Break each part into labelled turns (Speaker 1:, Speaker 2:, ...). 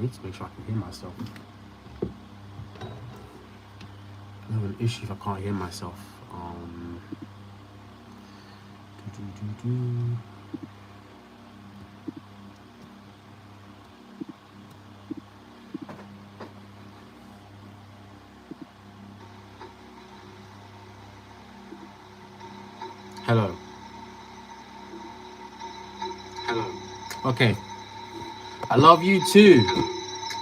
Speaker 1: need to make sure I can hear myself. I have an issue if I can't hear myself. Do, do, do, do. Hello. Hello. Okay. I love you too.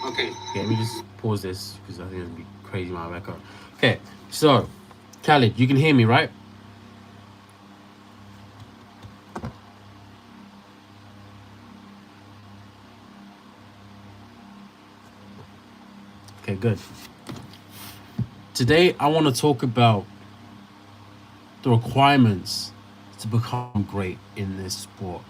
Speaker 1: Okay. Let me just pause this because I think it'll be crazy my record. Okay. So, Khalid, you can hear me, right? Okay, good. Today, I want to talk about the requirements to become great in this sport.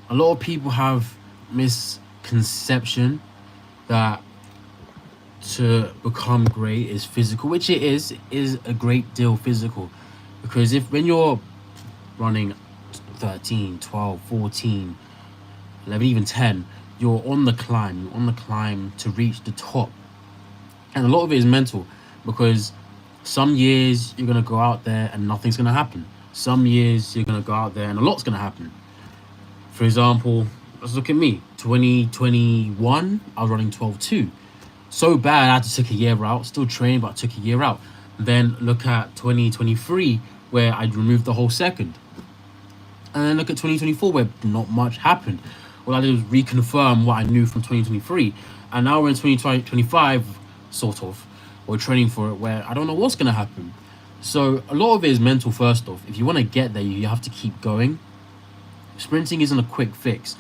Speaker 1: A lot of people have misconception that to become great is physical, which it is a great deal physical. Because if when you're running 13, 12, 14, 11, even 10, you're on the climb to reach the top. And a lot of it is mental because some years you're going to go out there and nothing's going to happen. Some years you're going to go out there and a lot's going to happen. For example, let's look at me. 2021, I was running 12.2. So bad I had to take a year out. Still training, but I took a year out. Then look at 2023, where I removed the whole second. And then look at 2024, where not much happened. All I did was reconfirm what I knew from 2023. And now we're in 2025, sort of. We're training for it, where I don't know what's going to happen. So a lot of it is mental, first off. If you want to get there, you have to keep going. Sprinting isn't a quick fix.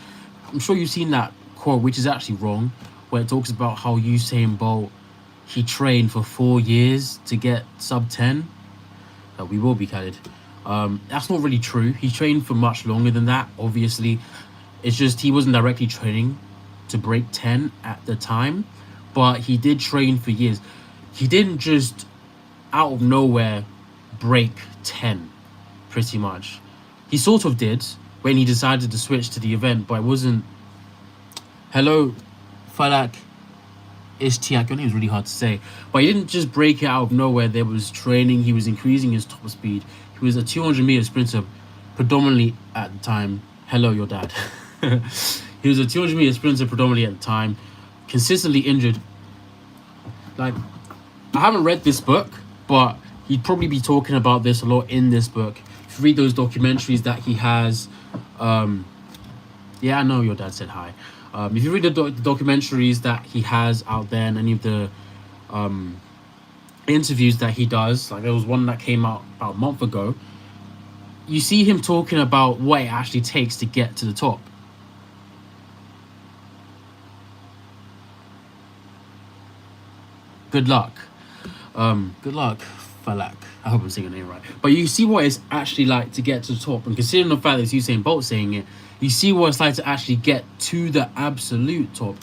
Speaker 1: I'm sure you've seen that quote, which is actually wrong, where it talks about how Usain Bolt, he trained for 4 years to get sub 10. We will be carried. That's not really true. He trained for much longer than that, obviously. It's just he wasn't directly training to break 10 at the time, but he did train for years. He didn't just out of nowhere break 10, pretty much. He sort of did when he decided to switch to the event, but it wasn't... Hello, Falak Ishtiak. Your name is really hard to say. But he didn't just break it out of nowhere. There was training. He was increasing his top speed. He was a 200-meter sprinter predominantly at the time. Hello, your dad. He was a 200-meter sprinter predominantly at the time. Consistently injured. Like, I haven't read this book, but he'd probably be talking about this a lot in this book. If you read those documentaries that he has... yeah, I know your dad said hi. If you read the documentaries that he has out there and any of the interviews that he does, like there was one that came out about a month ago, you see him talking about what it actually takes to get to the top. Good luck. Good luck, Falak. I hope I'm saying your name right. But you see what it's actually like to get to the top. And considering the fact that it's Usain Bolt saying it, you see what it's like to actually get to the absolute top.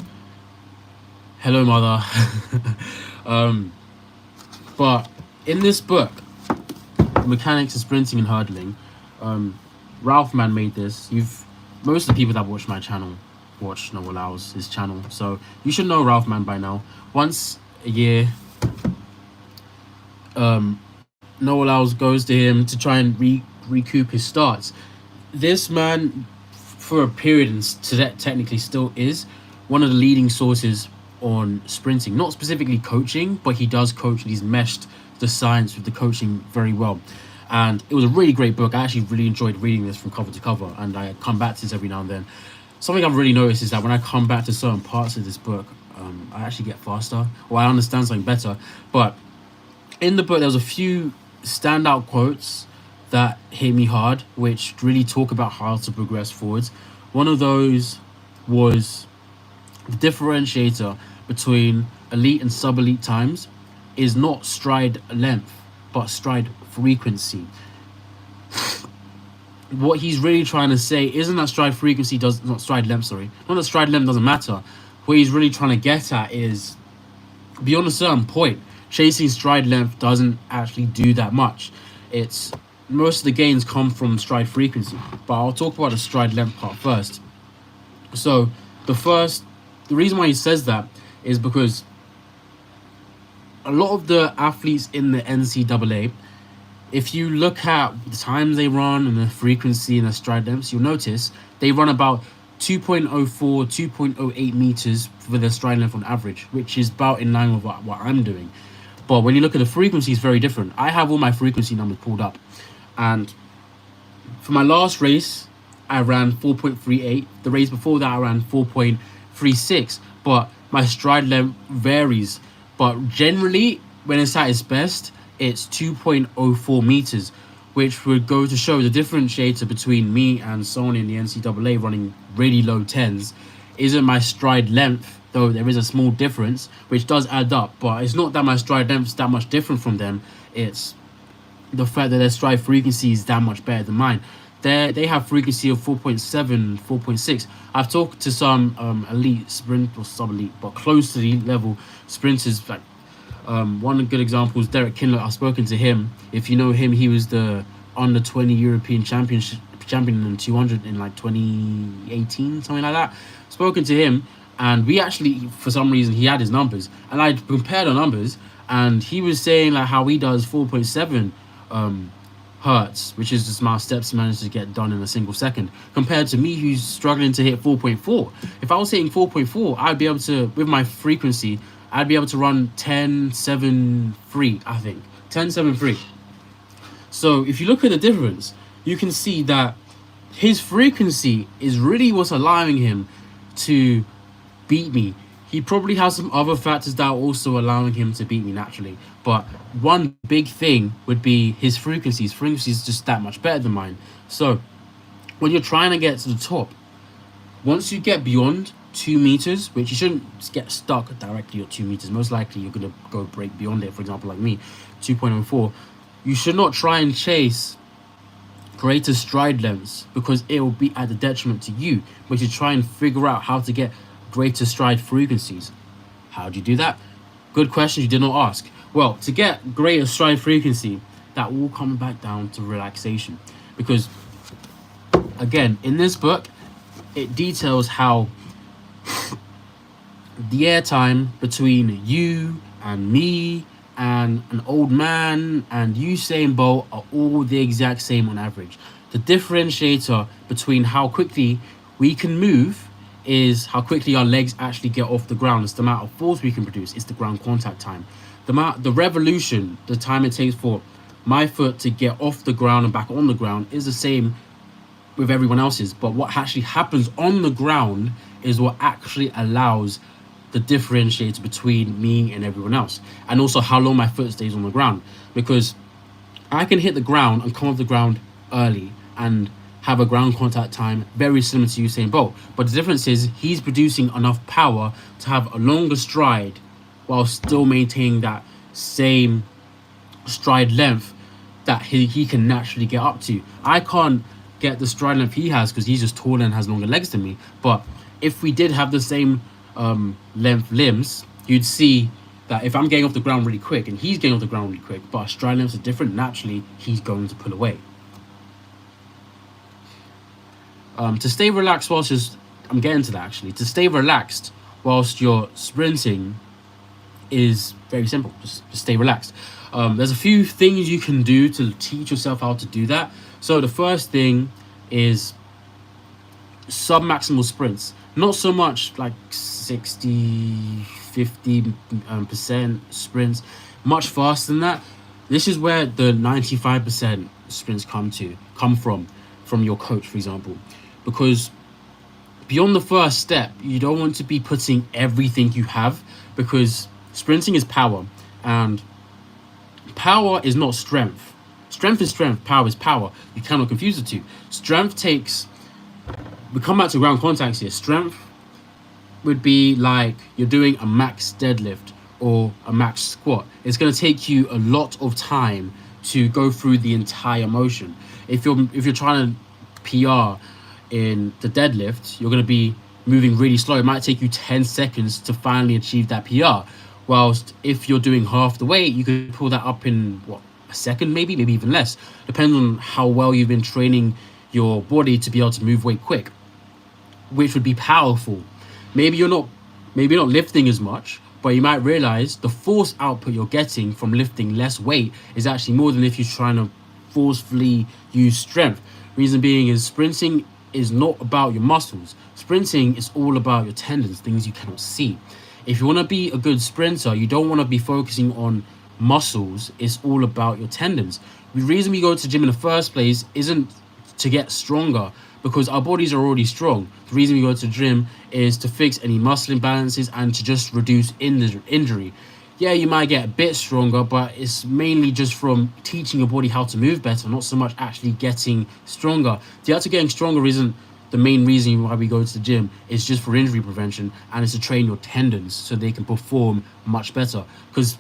Speaker 1: Hello, mother. But in this book, The Mechanics of Sprinting and Hurdling, Ralph Man made this. Most of the people that watch my channel watch Noah Lau's his channel. So you should know Ralph Man by now. Once a year, Noah Lau's goes to him to try and recoup his starts. This man, for a period, and technically still is, one of the leading sources on sprinting. Not specifically coaching, but he does coach and he's meshed the science with the coaching very well. And it was a really great book. I actually really enjoyed reading this from cover to cover, and I come back to this every now and then. Something I've really noticed is that when I come back to certain parts of this book, I actually get faster, or I understand something better. But in the book, there was a few standout quotes that hit me hard, which really talk about how to progress forwards. One of those was the differentiator between elite and sub-elite times is not stride length, but stride frequency. What he's really trying to say isn't that stride frequency not stride length doesn't matter. What he's really trying to get at is, beyond a certain point, chasing stride length doesn't actually do that much. It's most of the gains come from stride frequency, but I'll talk about the stride length part first. So the reason why he says that is because a lot of the athletes in the NCAA, if you look at the times they run and the frequency and the stride lengths, you'll notice they run about 2.04, 2.08 meters for their stride length on average, which is about in line with what I'm doing. But when you look at the frequency, it's very different. I have all my frequency numbers pulled up. And for my last race, I ran 4.38. The race before that, I ran 4.36. But my stride length varies. But generally, when it's at its best, it's 2.04 meters, which would go to show the differentiator between me and someone in the NCAA running really low tens isn't my stride length, though there is a small difference, which does add up. But it's not that my stride length is that much different from them. It's the fact that their stride frequency is that much better than mine. They have frequency of 4.7, 4.6. I've talked to some elite sprint or sub elite, but close to the elite level sprinters. Like one good example is Derek Kindler. I've spoken to him. If you know him, he was the under 20 European champion in 200 in like 2018, something like that. Spoken to him, and we actually, for some reason, he had his numbers, and I compared our numbers, and he was saying like how he does 4.7 hertz, which is the amount of steps he managed to get done in a single second, compared to me who's struggling to hit 4.4. If I was hitting 4.4, I'd be able to, with my frequency, I'd be able to run 10.7.3, I think. 10.7.3. So if you look at the difference, you can see that his frequency is really what's allowing him to beat me. He probably has some other factors that are also allowing him to beat me naturally. But one big thing would be his frequency. His frequency is just that much better than mine. So when you're trying to get to the top, once you get beyond 2 meters, which you shouldn't get stuck directly at 2 meters, most likely you're going to go break beyond it. For example, like me, 2.04, you should not try and chase greater stride lengths because it will be at the detriment to you. But you try and figure out how to get greater stride frequencies. How do you do that? Good question you did not ask. Well, to get greater stride frequency, that will come back down to relaxation. Because, again, in this book, it details how the airtime between you and me and an old man and Usain Bolt are all the exact same on average. The differentiator between how quickly we can move is how quickly our legs actually get off the ground. It's the amount of force we can produce. It's the ground contact time. The revolution, the time it takes for my foot to get off the ground and back on the ground is the same with everyone else's. But what actually happens on the ground is what actually allows the differentiator between me and everyone else. And also how long my foot stays on the ground. Because I can hit the ground and come off the ground early and have a ground contact time very similar to Usain Bolt. But the difference is he's producing enough power to have a longer stride while still maintaining that same stride length that he can naturally get up to. I can't get the stride length he has because he's just taller and has longer legs than me. But if we did have the same length limbs, you'd see that if I'm getting off the ground really quick and he's getting off the ground really quick, but our stride lengths are different, naturally he's going to pull away. To stay relaxed I'm getting to that actually. To stay relaxed whilst you're sprinting is very simple. Just stay relaxed. There's a few things you can do to teach yourself how to do that. So the first thing is sub-maximal sprints. Not so much like 60, 50% sprints, much faster than that. This is where the 95% sprints come from your coach, for example. Because beyond the first step, you don't want to be putting everything you have, because sprinting is power, and power is not strength. Strength is strength, power is power. You cannot confuse the two. We come back to ground contacts here. Strength would be like you're doing a max deadlift or a max squat. It's going to take you a lot of time to go through the entire motion. If you're trying to PR in the deadlift, you're going to be moving really slow. It might take you 10 seconds to finally achieve that PR. Whilst if you're doing half the weight, you could pull that up in a second, maybe even less, depending on how well you've been training your body to be able to move weight quick. which would be powerful. Maybe you're not lifting as much, but you might realize the force output you're getting from lifting less weight is actually more than if you're trying to forcefully use strength. Reason being is sprinting is not about your muscles. Sprinting is all about your tendons, things you cannot see. If you want to be a good sprinter, you don't want to be focusing on muscles. It's all about your tendons. The reason we go to the gym in the first place isn't to get stronger, because our bodies are already strong. The reason we go to the gym is to fix any muscle imbalances and to just reduce injury. Yeah, you might get a bit stronger, but it's mainly just from teaching your body how to move better, not so much actually getting stronger. The art of getting stronger isn't the main reason why we go to the gym. It's just for injury prevention, and it's to train your tendons so they can perform much better. Because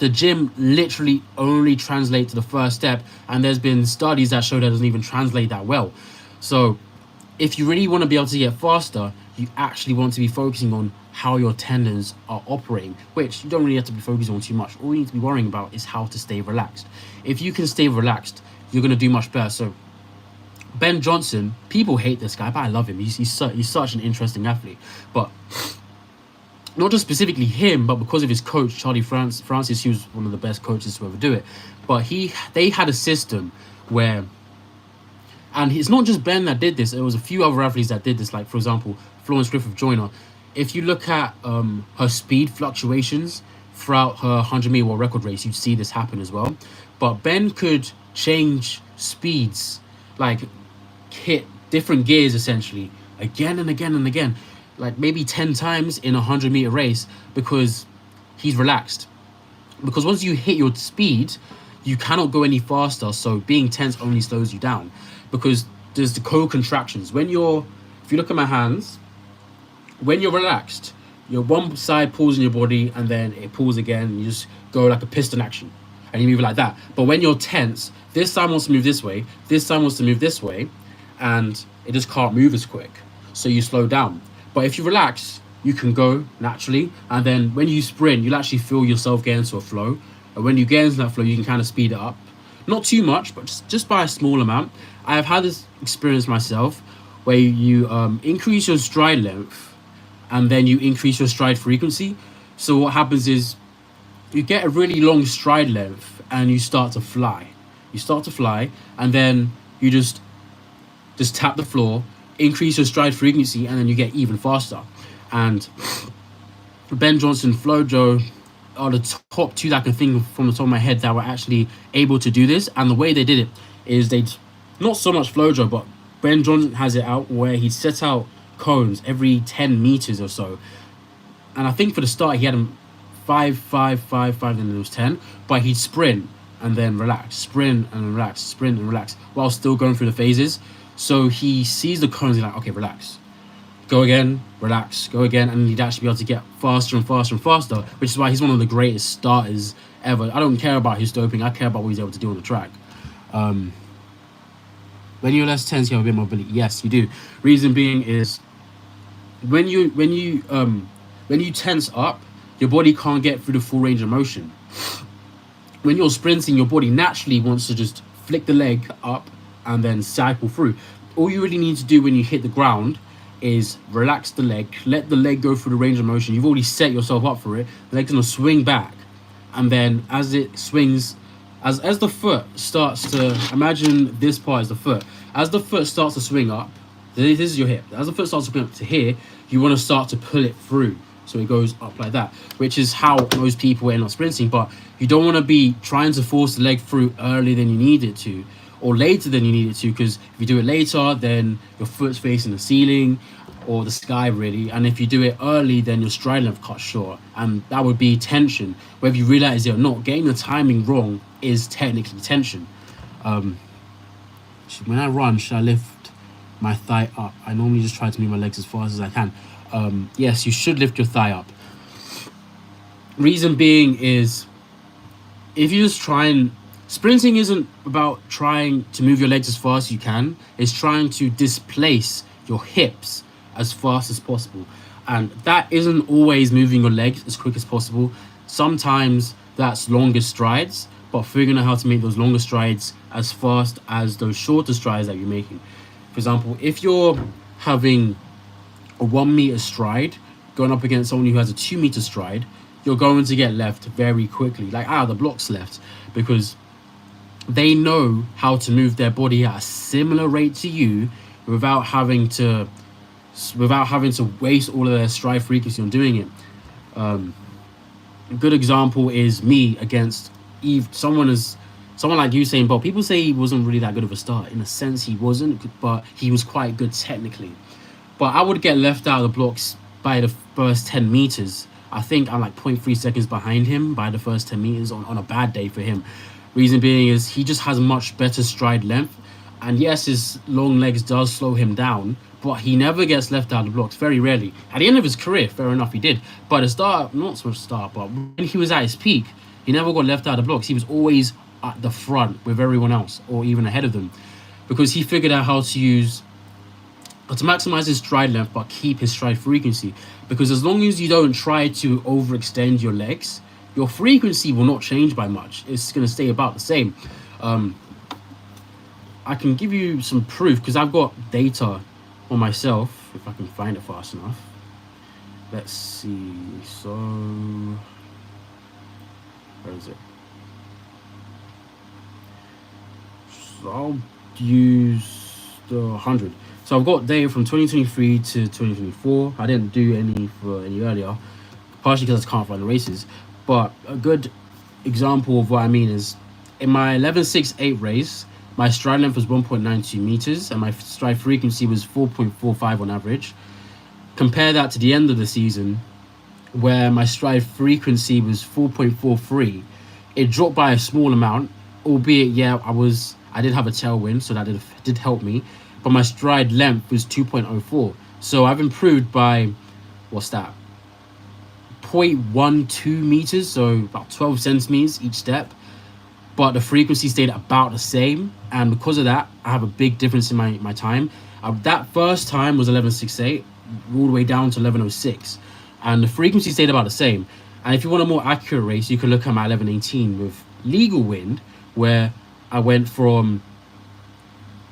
Speaker 1: the gym literally only translates to the first step, and there's been studies that show that it doesn't even translate that well. So if you really want to be able to get faster, you actually want to be focusing on how your tendons are operating, which you don't really have to be focusing on too much. All you need to be worrying about is how to stay relaxed. If you can stay relaxed, you're going to do much better. So Ben Johnson, people hate this guy, but I love him. He's such an interesting athlete. But not just specifically him, but because of his coach, Charlie Francis, he was one of the best coaches to ever do it. But they had a system where, and it's not just Ben that did this, there was a few other athletes that did this, like, for example, Florence Griffith-Joyner. If you look at her speed fluctuations throughout her 100-meter world record race, you'd see this happen as well. But Ben could change speeds, like hit different gears essentially, again and again and again, like maybe 10 times in a 100-meter race, because he's relaxed. Because once you hit your speed, you cannot go any faster, so being tense only slows you down. Because there's the co-contractions. If you look at my hands, when you're relaxed, your one side pulls in your body and then it pulls again, and you just go like a piston action and you move like that. But when you're tense, this side wants to move this way, this side wants to move this way, and it just can't move as quick, so you slow down. But if you relax, you can go naturally, and then when you sprint, you'll actually feel yourself get into a flow. And when you get into that flow, you can kind of speed it up, not too much, but just by a small amount. I have had this experience myself where you increase your stride length and then you increase your stride frequency. So what happens is you get a really long stride length and you start to fly. And then you just tap the floor, increase your stride frequency, and then you get even faster. And Ben Johnson, Flojo are the top two that I can think from the top of my head that were actually able to do this. And the way they did it is not so much Flojo, but Ben Johnson has it out where he set out cones every 10 meters or so. And I think for the start he had them 5, 5, 5, 5, and then it was 10. But he'd sprint and then relax, sprint and relax, sprint and relax, while still going through the phases. So he sees the cones, he's like, okay, relax. Go again, relax, go again, and he'd actually be able to get faster and faster and faster, which is why he's one of the greatest starters ever. I don't care about his doping, I care about what he's able to do on the track. When you're less tense, you have a bit more mobility. Yes, you do. Reason being is when you tense up, your body can't get through the full range of motion. When you're sprinting, your body naturally wants to just flick the leg up and then cycle through. All you really need to do when you hit the ground is relax the leg, let the leg go through the range of motion. You've already set yourself up for it. The leg's gonna swing back, and then as it swings, as the foot starts to, imagine this part is the foot. As the foot starts to swing up, this is your hip. As the foot starts to swing up to here, you want to start to pull it through. So it goes up like that, which is how most people end up sprinting. But you don't want to be trying to force the leg through earlier than you need it to, or later than you need it to, because if you do it later, then your foot's facing the ceiling or the sky, really. And if you do it early, then your stride length cuts short, and that would be tension. Whether you realize it or not, getting the timing wrong is technically tension. When I run, should I lift my thigh up? I normally just try to move my legs as fast as I can. Yes, you should lift your thigh up. Reason being is, if you just try and... Sprinting isn't about trying to move your legs as fast as you can. It's trying to displace your hips as fast as possible. And that isn't always moving your legs as quick as possible. Sometimes that's longer strides, but figuring out how to make those longer strides as fast as those shorter strides that you're making. For example, if you're having a 1 meter stride going up against someone who has a 2 meter stride, you're going to get left very quickly, like out of the blocks left, because they know how to move their body at a similar rate to you without having to waste all of their stride frequency on doing it. A good example is me against Eve. Someone like Usain Bolt. People say he wasn't really that good of a start. In a sense, he wasn't, but he was quite good technically. But I would get left out of the blocks by the first 10 meters. I think I'm like zero point 0.3 seconds behind him by the first 10 meters on a bad day for him. Reason being is he just has much better stride length. And yes, his long legs does slow him down, but he never gets left out of the blocks, very rarely. At the end of his career, fair enough, he did. But at the start, not so much start, but when he was at his peak, he never got left out of the blocks. He was always at the front with everyone else, or even ahead of them, because he figured out how to maximize his stride length but keep his stride frequency. Because as long as you don't try to overextend your legs, your frequency will not change by much. It's going to stay about the same. I can give you some proof because I've got data on myself, if I can find it fast enough. Let's see. So where is it? So I'll use the 100. So I've got data from 2023 to 2024. I didn't do any for any earlier, partially because I can't find the races. But a good example of what I mean is in my 11.68 race, my stride length was 1.92 meters and my stride frequency was 4.45 on average. Compare that to the end of the season, where my stride frequency was 4.43. It dropped by a small amount, albeit yeah, I did have a tailwind, so that did help me. But my stride length was 2.04. So I've improved by, what's that? 0.12 meters, so about 12 centimeters each step. But the frequency stayed about the same. And because of that, I have a big difference in my time. That first time was 11.68, all the way down to 11.06. And the frequency stayed about the same. And if you want a more accurate race, you can look at my 11.18 with legal wind, where I went from,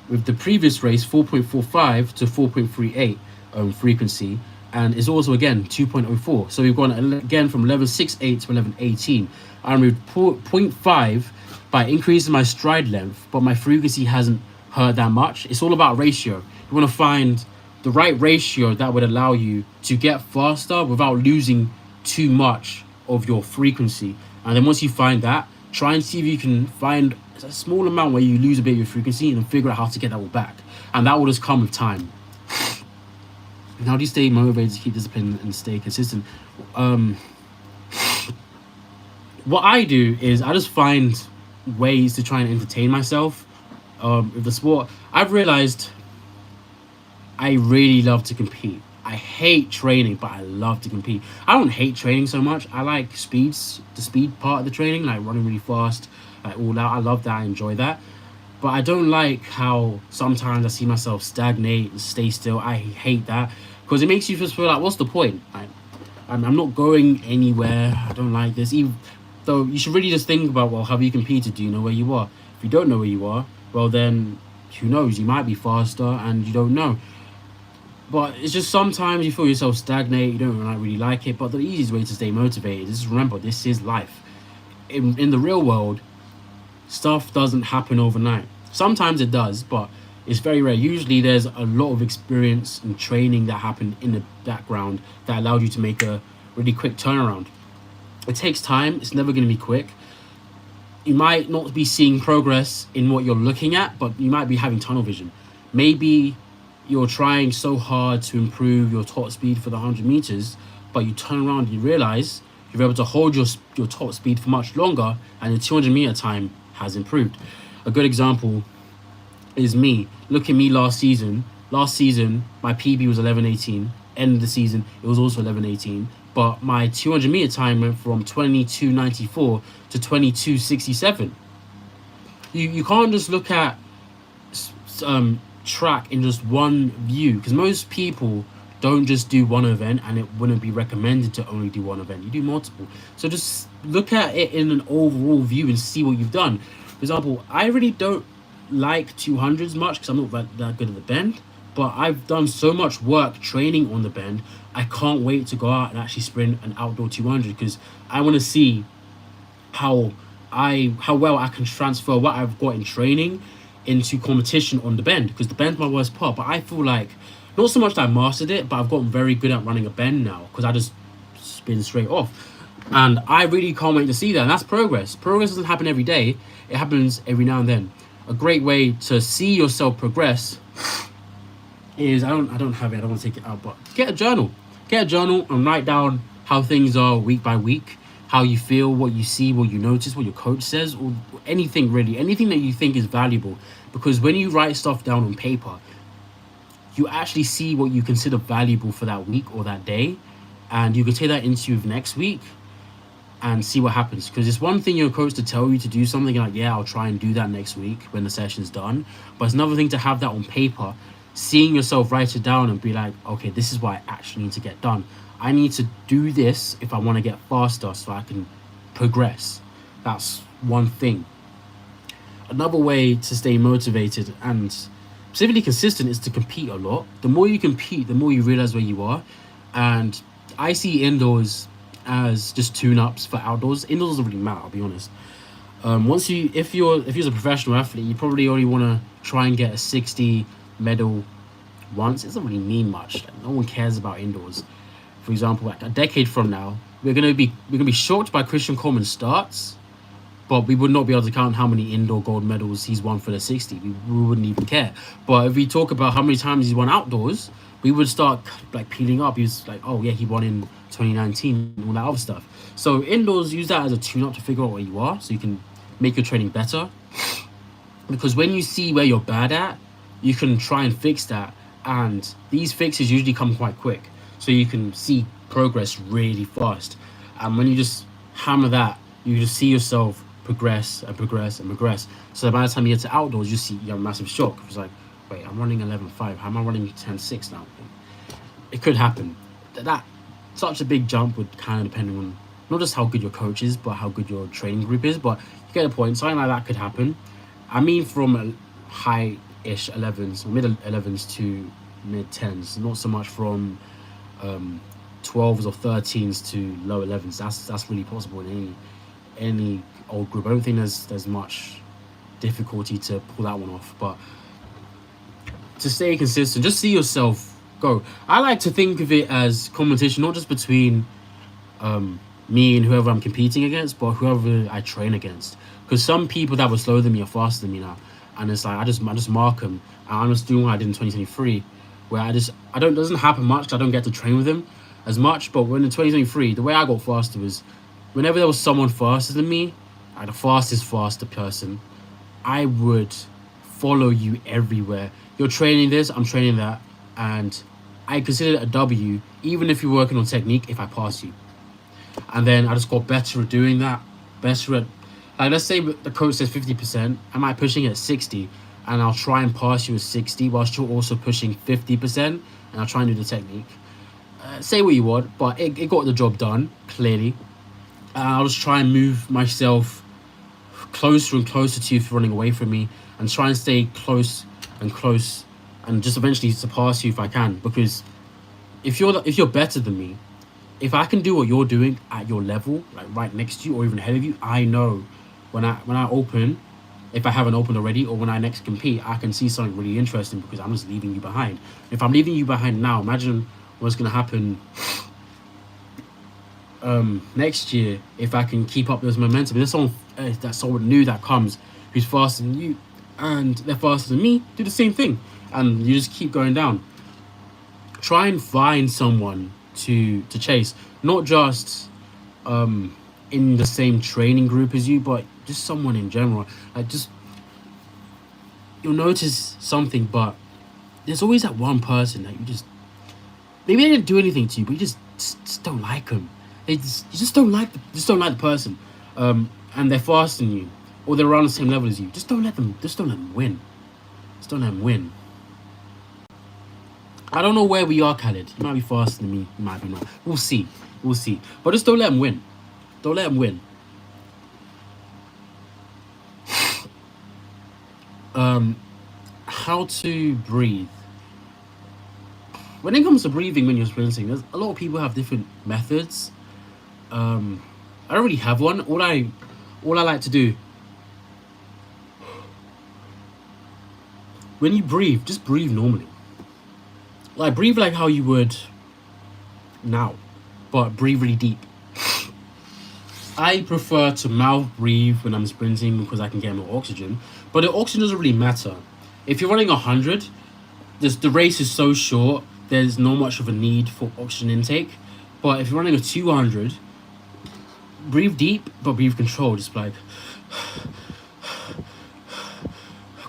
Speaker 1: with the previous race, 4.45 to 4.38 frequency. And it's also, again, 2.04. So we've gone, again, from 11.68 to 11.18. I moved 0.5 by increasing my stride length, but my frequency hasn't hurt that much. It's all about ratio. You want to find the right ratio that would allow you to get faster without losing too much of your frequency. And then once you find that, try and see if you can find a small amount where you lose a bit of your frequency and then figure out how to get that all back. And that will just come with time. And how do you stay motivated to keep discipline and stay consistent? What I do is I just find ways to try and entertain myself with the sport. I've realized I really love to compete. I hate training, but I love to compete. I don't hate training so much. I like the speed part of the training, like running really fast, like all out. I love that. I enjoy that. But I don't like how sometimes I see myself stagnate and stay still. I hate that because it makes you just feel like, what's the point? I'm not going anywhere. I don't like this. Even though you should really just think about, well, have you competed? Do you know where you are? If you don't know where you are, well, then who knows? You might be faster and you don't know. But it's just sometimes you feel yourself stagnate. You don't really like it. But the easiest way to stay motivated is remember, this is life. In the real world, stuff doesn't happen overnight. Sometimes it does, but it's very rare. Usually there's a lot of experience and training that happened in the background that allowed you to make a really quick turnaround. It takes time. It's never going to be quick. You might not be seeing progress in what you're looking at, but you might be having tunnel vision. Maybe you're trying so hard to improve your top speed for the 100 meters, but you turn around and you realize you're able to hold your top speed for much longer, and your 200 meter time has improved. A good example is me. Look at me last season. Last season, my PB was 11.18. End of the season, it was also 11.18. But my 200 meter time went from 22.94 to 22.67. You can't just look at track in just one view, because most people don't just do one event, and it wouldn't be recommended to only do one event. You do multiple. So just look at it in an overall view and see what you've done. For example, I really don't like 200s much because I'm not that good at the bend. But I do like 11.18. 11.18 is my 200 meter time. And my 200 meter time went from 22.94 to 22.67. You can't just look at it in one view, because most people don't just do one event, and it wouldn't be recommended to only do one event. You do multiple. So just look at it in an overall view and see what you've done. For example, I really don't like 200s much because I'm not that good at the bend. But I've done so much work training on the bend. I can't wait to go out and actually sprint an outdoor 200 because I want to see how how well I can transfer what I've got in training into competition on the bend, because the bend's my worst part. But I feel like not so much that I mastered it, but I've gotten very good at running a bend now because I just spin straight off. And I really can't wait to see that. And that's progress. Progress doesn't happen every day. It happens every now and then. A great way to see yourself progress is I don't have it. I don't want to take it out, but get a journal. Get a journal and write down how things are week by week, how you feel, what you see, what you notice, what your coach says, or anything really, anything that you think is valuable. Because when you write stuff down on paper, you actually see what you consider valuable for that week or that day, and you can take that into next week and see what happens. Because it's one thing your coach to tell you to do something like, yeah, I'll try and do that next week when the session's done. But it's another thing to have that on paper, seeing yourself write it down and be like, okay, this is what I actually need to get done. I need to do this if I want to get faster so I can progress. That's one thing. Another way to stay motivated and specifically consistent is to compete a lot. The more you compete, the more you realize where you are. And I see indoors as just tune-ups for outdoors. Indoors doesn't really matter, I'll be honest. Once you, if you're a professional athlete, you probably only want to try and get a 60 medal once. It doesn't really mean much. Like, no one cares about indoors. For example, like a decade from now, we're gonna be shocked by Christian Coleman's starts, but we would not be able to count how many indoor gold medals he's won for the 60. We wouldn't even care. But if we talk about how many times he's won outdoors, we would start like peeling up. He's like, oh yeah, he won in 2019, all that other stuff. So indoors, use that as a tune-up to figure out where you are, so you can make your training better. Because when you see where you're bad at, you can try and fix that. And these fixes usually come quite quick, so you can see progress really fast. And when you just hammer that, you just see yourself progress and progress and progress. So by the time you get to outdoors, you see you have a massive shock. It's like, wait, I'm running 11.5. How am I running 10.6 now? It could happen. That such a big jump would kind of depend on not just how good your coach is, but how good your training group is. But you get a point. Something like that could happen. I mean, from high-ish 11s, mid 11s to mid 10s. Not so much from 12s or 13s to low 11s. That's really possible in any old group. I don't think there's much difficulty to pull that one off. But to stay consistent, just see yourself go. I like to think of it as competition, not just between me and whoever I'm competing against, but whoever I train against. Because some people that were slower than me are faster than me now, and it's like I just mark them. And I'm just doing what I did in 2023, where I don't, doesn't happen much 'cause I don't get to train with them as much. But when in 2023, the way I got faster was whenever there was someone faster than me, like the faster person, I would follow you everywhere. You're training this, I'm training that, and I consider it a W, even if you're working on technique, if I pass you. And then I just got better at doing that. Better at, like, let's say the coach says 50%, I might pushing it at 60, and I'll try and pass you at 60 whilst you're also pushing 50%, and I'll try and do the technique. Say what you want, but it got the job done, clearly. And I'll just try and move myself closer and closer to you if you're running away from me, and try and stay close and close, and just eventually surpass you if I can. Because if you're better than me, if I can do what you're doing at your level, like right next to you or even ahead of you, I know when I open, if I haven't opened already, or when I next compete, I can see something really interesting because I'm just leaving you behind. If I'm leaving you behind now, imagine what's going to happen next year if I can keep up this momentum. If there's someone new that comes who's faster than you and they're faster than me, do the same thing, and you just keep going down. Try and find someone to chase, not just in the same training group as you, but just someone in general. Like, just, you'll notice something, but there's always that one person that you just, maybe they didn't do anything to you, but you just don't like them. You just don't like the person, and they're faster than you, or they're around the same level as you. Just don't let them win. Just don't let them win. I don't know where we are, Khaled. You might be faster than me. You might be not. We'll see. But just don't let them win. Don't let them win. How to breathe. when it comes to breathing when you're sprinting, there's a lot of people have different methods. I don't really have one. All I like to do when you breathe, just breathe normally. Like breathe like how you would now, but breathe really deep. I prefer to mouth breathe when I'm sprinting because I can get more oxygen. But the oxygen doesn't really matter. If you're running 100, the race is so short, there's not much of a need for oxygen intake. But if you're running a 200, breathe deep, but breathe controlled. Just like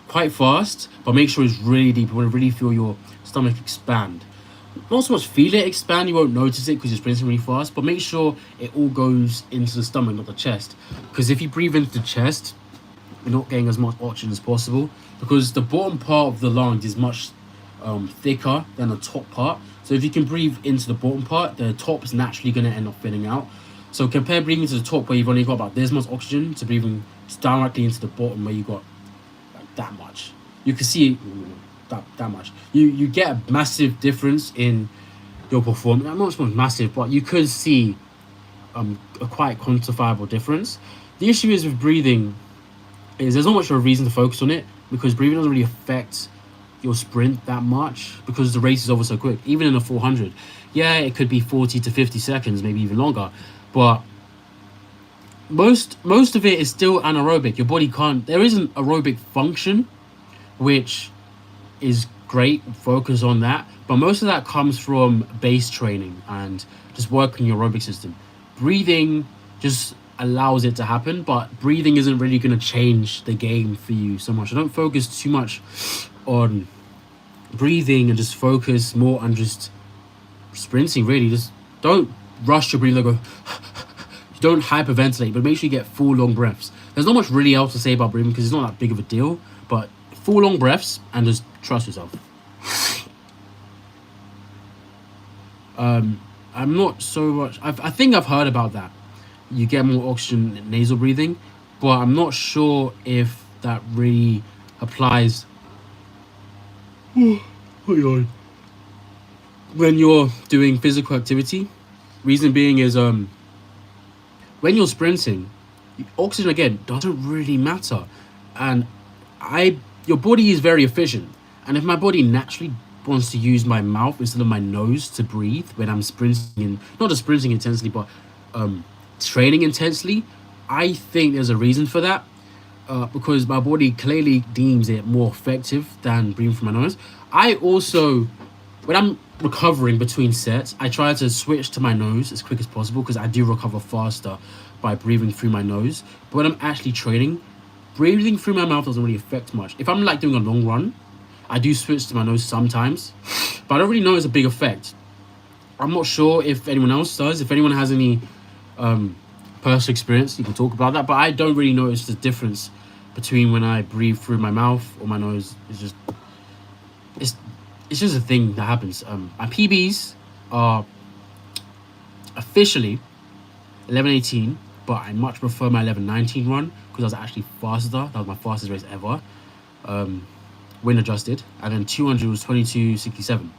Speaker 1: quite fast, but make sure it's really deep. You want to really feel your stomach expand. Not so much feel it expand, you won't notice it because you're sprinting really fast, but make sure it all goes into the stomach, not the chest. Because if you breathe into the chest, you're not getting as much oxygen as possible because the bottom part of the lungs is much thicker than the top part. So if you can breathe into the bottom part, the top is naturally going to end up filling out. So compare breathing to the top where you've only got about this much oxygen to breathing directly into the bottom where you got like that much. You can see that much. You get a massive difference in your performance. Not so much massive, but you could see a quite quantifiable difference. The issue is with breathing is there's not much of a reason to focus on it because breathing doesn't really affect your sprint that much because the race is over so quick. Even in a 400, yeah, it could be 40 to 50 seconds, maybe even longer, but most of it is still anaerobic. Your body can't. There is an aerobic function, which is great. Focus on that, but most of that comes from base training and just working your aerobic system. Breathing just allows it to happen, but breathing isn't really going to change the game for you so much. I don't focus too much on breathing and just focus more on just sprinting. Really, just don't rush your breathing. Go. Don't hyperventilate, but make sure you get full long breaths. There's not much really else to say about breathing because it's not that big of a deal, but full long breaths and just trust yourself. I'm not so much. I think I've heard about that. You get more oxygen in nasal breathing, but I'm not sure if that really applies. When you're doing physical activity. Reason being is when you're sprinting, oxygen again doesn't really matter, and your body is very efficient. And if my body naturally wants to use my mouth instead of my nose to breathe when I'm sprinting, not just sprinting intensely, but training intensely, I think there's a reason for that. Because my body clearly deems it more effective than breathing from my nose. I also, when I'm recovering between sets, I try to switch to my nose as quick as possible because I do recover faster by breathing through my nose. But when I'm actually training, breathing through my mouth doesn't really affect much. If I'm like doing a long run, I do switch to my nose sometimes, but I don't really notice a big effect. I'm not sure if anyone else does. If anyone has any personal experience, you can talk about that, but I don't really notice the difference between when I breathe through my mouth or my nose. It's just a thing that happens. My PBs are officially 11:18, but I much prefer my 11:19 run because I was actually faster. That was my fastest race ever, wind adjusted, and then 200 was 22:67.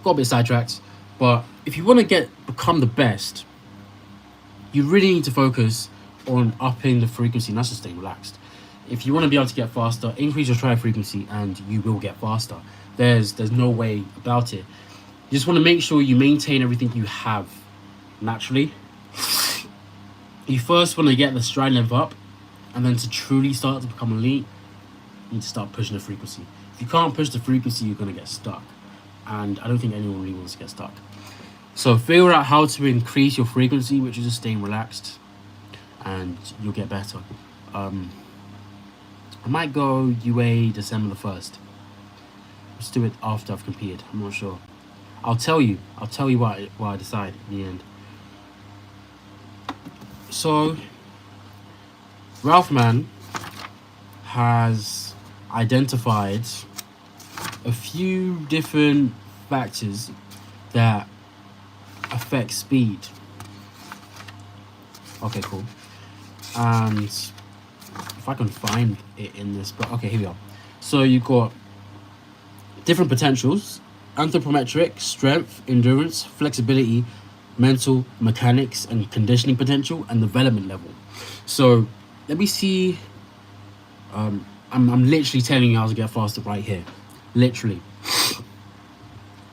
Speaker 1: Got a bit sidetracked, but if you want to become the best, you really need to focus on upping the frequency, not just stay relaxed. If you want to be able to get faster, increase your try frequency and you will get faster. There's no way about it. You just want to make sure you maintain everything you have naturally. You first want to get the stride length up, and then to truly start to become elite, you need to start pushing the frequency. If you can't push the frequency, you're going to get stuck. And I don't think anyone really wants to get stuck. So figure out how to increase your frequency, which is just staying relaxed, and you'll get better. I might go UA December the 1st. Let's do it after I've competed. I'm not sure. I'll tell you what I decide in the end. So Ralphman has identified a few different factors that affect speed. Okay, cool. And if I can find it in this, but okay, here we are. So you've got different potentials anthropometric, strength, endurance, flexibility, mental, mechanics, and conditioning potential, and development level. So let me see. I'm literally telling you how to get faster right here. Literally.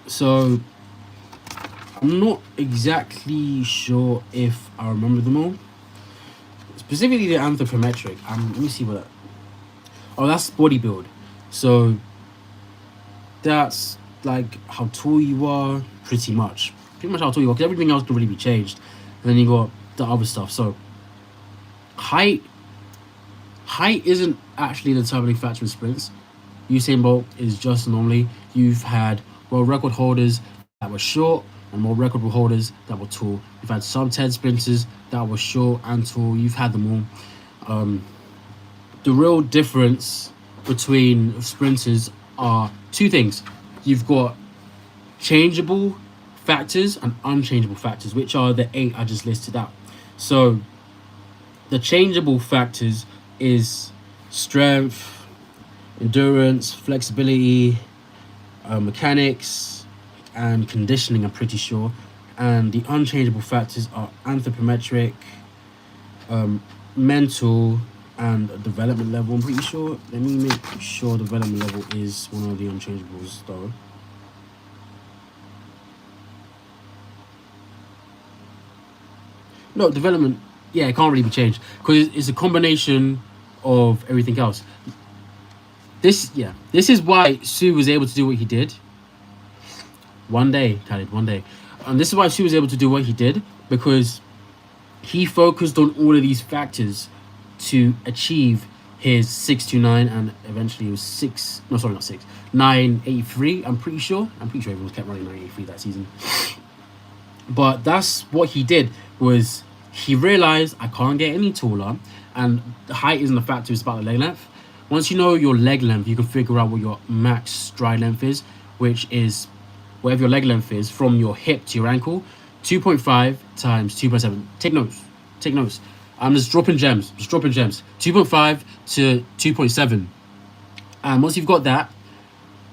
Speaker 1: So I'm not exactly sure if I remember them all. Specifically the anthropometric. Let me see what that. Oh, that's body build. So that's like how tall you are, pretty much. Pretty much how tall you are, because everything else can really be changed. And then you got the other stuff. So height isn't actually the determining factor in sprints. Usain Bolt is just normally. You've had world record holders that were short and world record holders that were tall. You've had sub 10 sprinters that were short and tall. You've had them all. The real difference between sprinters are two things. You've got changeable factors and unchangeable factors, which are the 8 I just listed out. So the changeable factors is strength, endurance, flexibility, mechanics, and conditioning, I'm pretty sure. And the unchangeable factors are anthropometric, mental, and development level. I'm pretty sure. Let me make sure development level is one of the unchangeables, though. No, development, yeah, it can't really be changed because it's a combination of everything else. This is why Sue was able to do what he did. One day, Khaled, one day. And this is why Sue was able to do what he did, because he focused on all of these factors to achieve his 629, and eventually it was 6, no, sorry, not 6, 983, I'm pretty sure everyone kept running 983 that season. But that's what he did, was he realized I can't get any taller, and the height isn't a factor, it's about the leg length. Once you know your leg length, you can figure out what your max stride length is, which is whatever your leg length is from your hip to your ankle, 2.5 times 2.7. Take notes. I'm just dropping gems. 2.5 to 2.7. And once you've got that,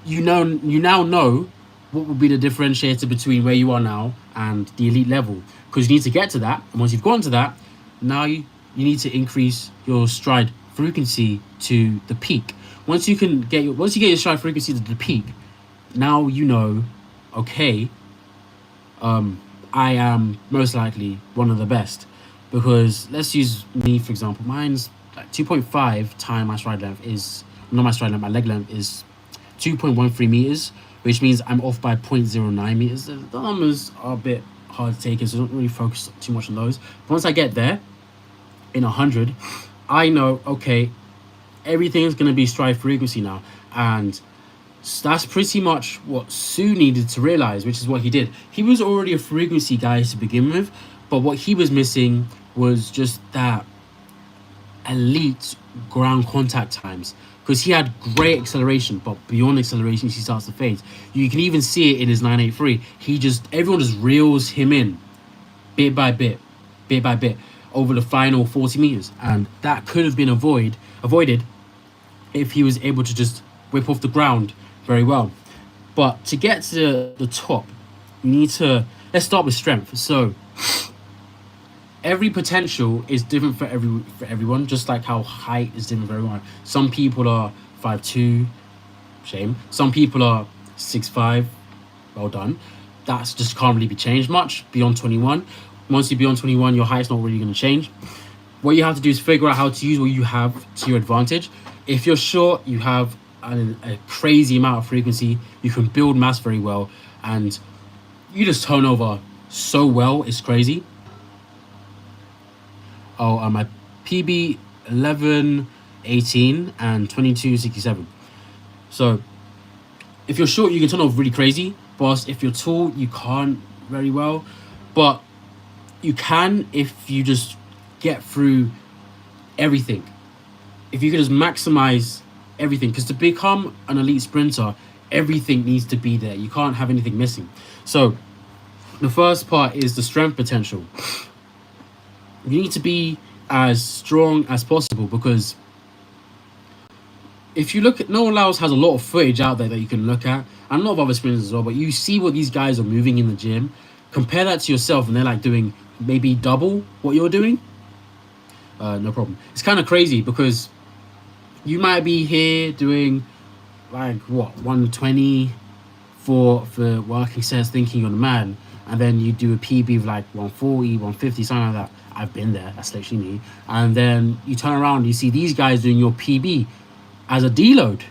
Speaker 1: you now know what will be the differentiator between where you are now and the elite level. Because you need to get to that. And once you've gone to that, now you need to increase your stride frequency to the peak. Once you get your stride frequency to the peak, now you know, okay, I am most likely one of the best. Because let's use me for example. Mine's like 2.5 times my stride length is not my stride length. My leg length is 2.13 meters, which means I'm off by 0.09 meters. The numbers are a bit hard to take, so I don't really focus too much on those. But once I get there, in 100, I know, okay, everything is going to be stride frequency now. And that's pretty much what Sue needed to realize, which is what he did. He was already a frequency guy to begin with, but what he was missing was just that elite ground contact times, because he had great acceleration, but beyond acceleration he starts to fade. You can even see it in his 983. Everyone just reels him in bit by bit over the final 40 meters, and that could have been avoided if he was able to just whip off the ground very well. But to get to the top, you need to, let's start with strength. So every potential is different for everyone, just like how height is different for everyone. Some people are 5'2", shame. Some people are 6'5", well done. That's just can't really be changed much beyond 21. Once you're beyond 21, your height's not really going to change. What you have to do is figure out how to use what you have to your advantage. If you're short, you have a crazy amount of frequency. You can build mass very well, and you just turn over so well. It's crazy. Oh, my PB 11, 18, and 22, 67. So if you're short, you can turn off really crazy. But if you're tall, you can't very well. But you can if you just get through everything. If you can just maximize everything. Because to become an elite sprinter, everything needs to be there. You can't have anything missing. So the first part is the strength potential. You need to be as strong as possible, because if you look at, no one else has a lot of footage out there that you can look at, and a lot of other sprinters as well. But you see what these guys are moving in the gym. Compare that to yourself, and they're like doing maybe double what you're doing. No problem. It's kind of crazy because you might be here doing like what 120 for working sets, thinking you're the man, and then you do a PB of like 140, 150, something like that. I've been there. That's literally me. And then you turn around, and you see these guys doing your PB as a deload,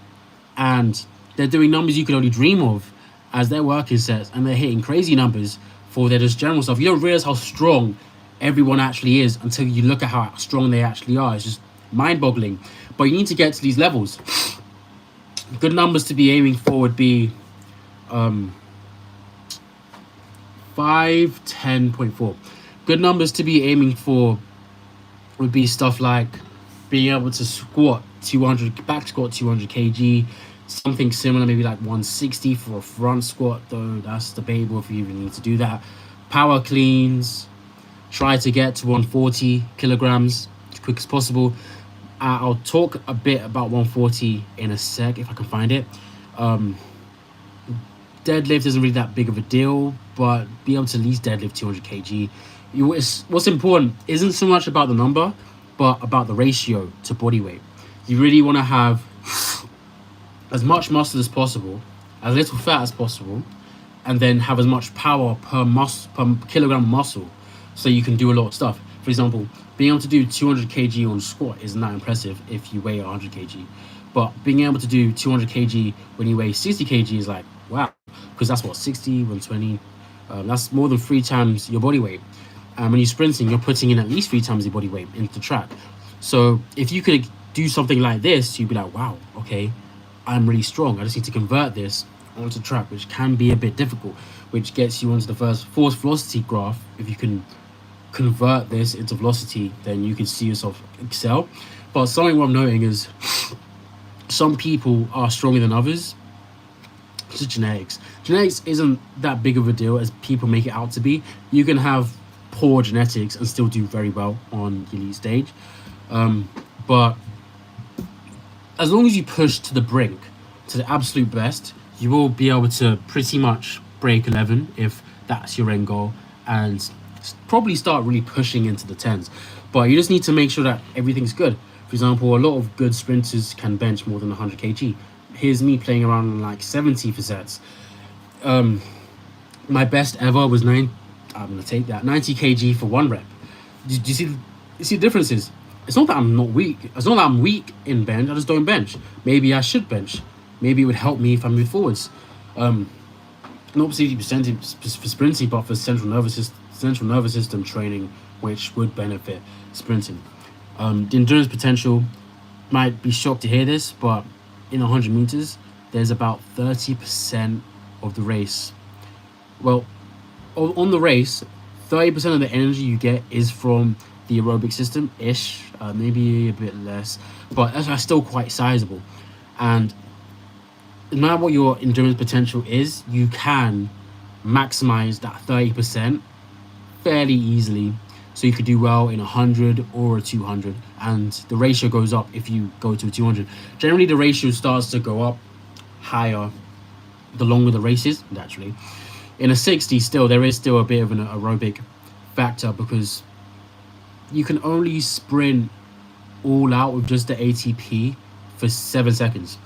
Speaker 1: and they're doing numbers you could only dream of as their working sets, and they're hitting crazy numbers for their just general stuff. You don't realize how strong everyone actually is until you look at how strong they actually are. It's just mind-boggling. But you need to get to these levels. Good numbers to be aiming for would be 510.4. Good numbers to be aiming for would be stuff like being able to squat 200, back squat 200 kg, something similar, maybe like 160 for a front squat, though that's debatable if you even need to do that. Power cleans, try to get to 140 kilograms as quick as possible. I'll talk a bit about 140 in a sec if I can find it. Deadlift isn't really that big of a deal, but be able to at least deadlift 200 kg. What's important isn't so much about the number, but about the ratio to body weight. You really want to have as much muscle as possible, as little fat as possible, and then have as much power per kilogram of muscle, so you can do a lot of stuff. For example, being able to do 200 kg on squat is not impressive if you weigh 100 kg, but being able to do 200 kg when you weigh 60 kg is like, wow, because that's what, 60, 120, that's more than 3 times your body weight. And when you're sprinting, you're putting in at least 3 times your body weight into the track. So if you could do something like this, you'd be like, wow, okay, I'm really strong. I just need to convert this onto track, which can be a bit difficult, which gets you onto the first force velocity graph. If you can convert this into velocity, then you can see yourself excel. But something what I'm noting is some people are stronger than others. It's just genetics. Genetics isn't that big of a deal as people make it out to be. You can have poor genetics and still do very well on the elite stage. But as long as you push to the brink, to the absolute best, you will be able to pretty much break 11 if that's your end goal, and probably start really pushing into the 10s. But you just need to make sure that everything's good. For example, a lot of good sprinters can bench more than 100 kg. Here's me playing around on like 70 for sets. My best ever was I'm gonna take that 90 kg for 1 rep. Do you see the differences? It's not that I'm not weak. It's not that I'm weak in bench. I just don't bench. Maybe I should bench. Maybe it would help me if I move forwards. Not specifically for sprinting, but for central nervous system training, which would benefit sprinting. The endurance potential, might be shocked to hear this, but in 100 meters, there's about 30% of the race. Well, on the race, 30% of the energy you get is from the aerobic system ish, maybe a bit less, but that's still quite sizable. And no matter what your endurance potential is, you can maximize that 30% fairly easily. So you could do well in 100 or a 200, and the ratio goes up if you go to a 200. Generally, the ratio starts to go up higher the longer the race is, naturally. In a 60, there is still a bit of an aerobic factor, because you can only sprint all out with just the ATP for 7 seconds.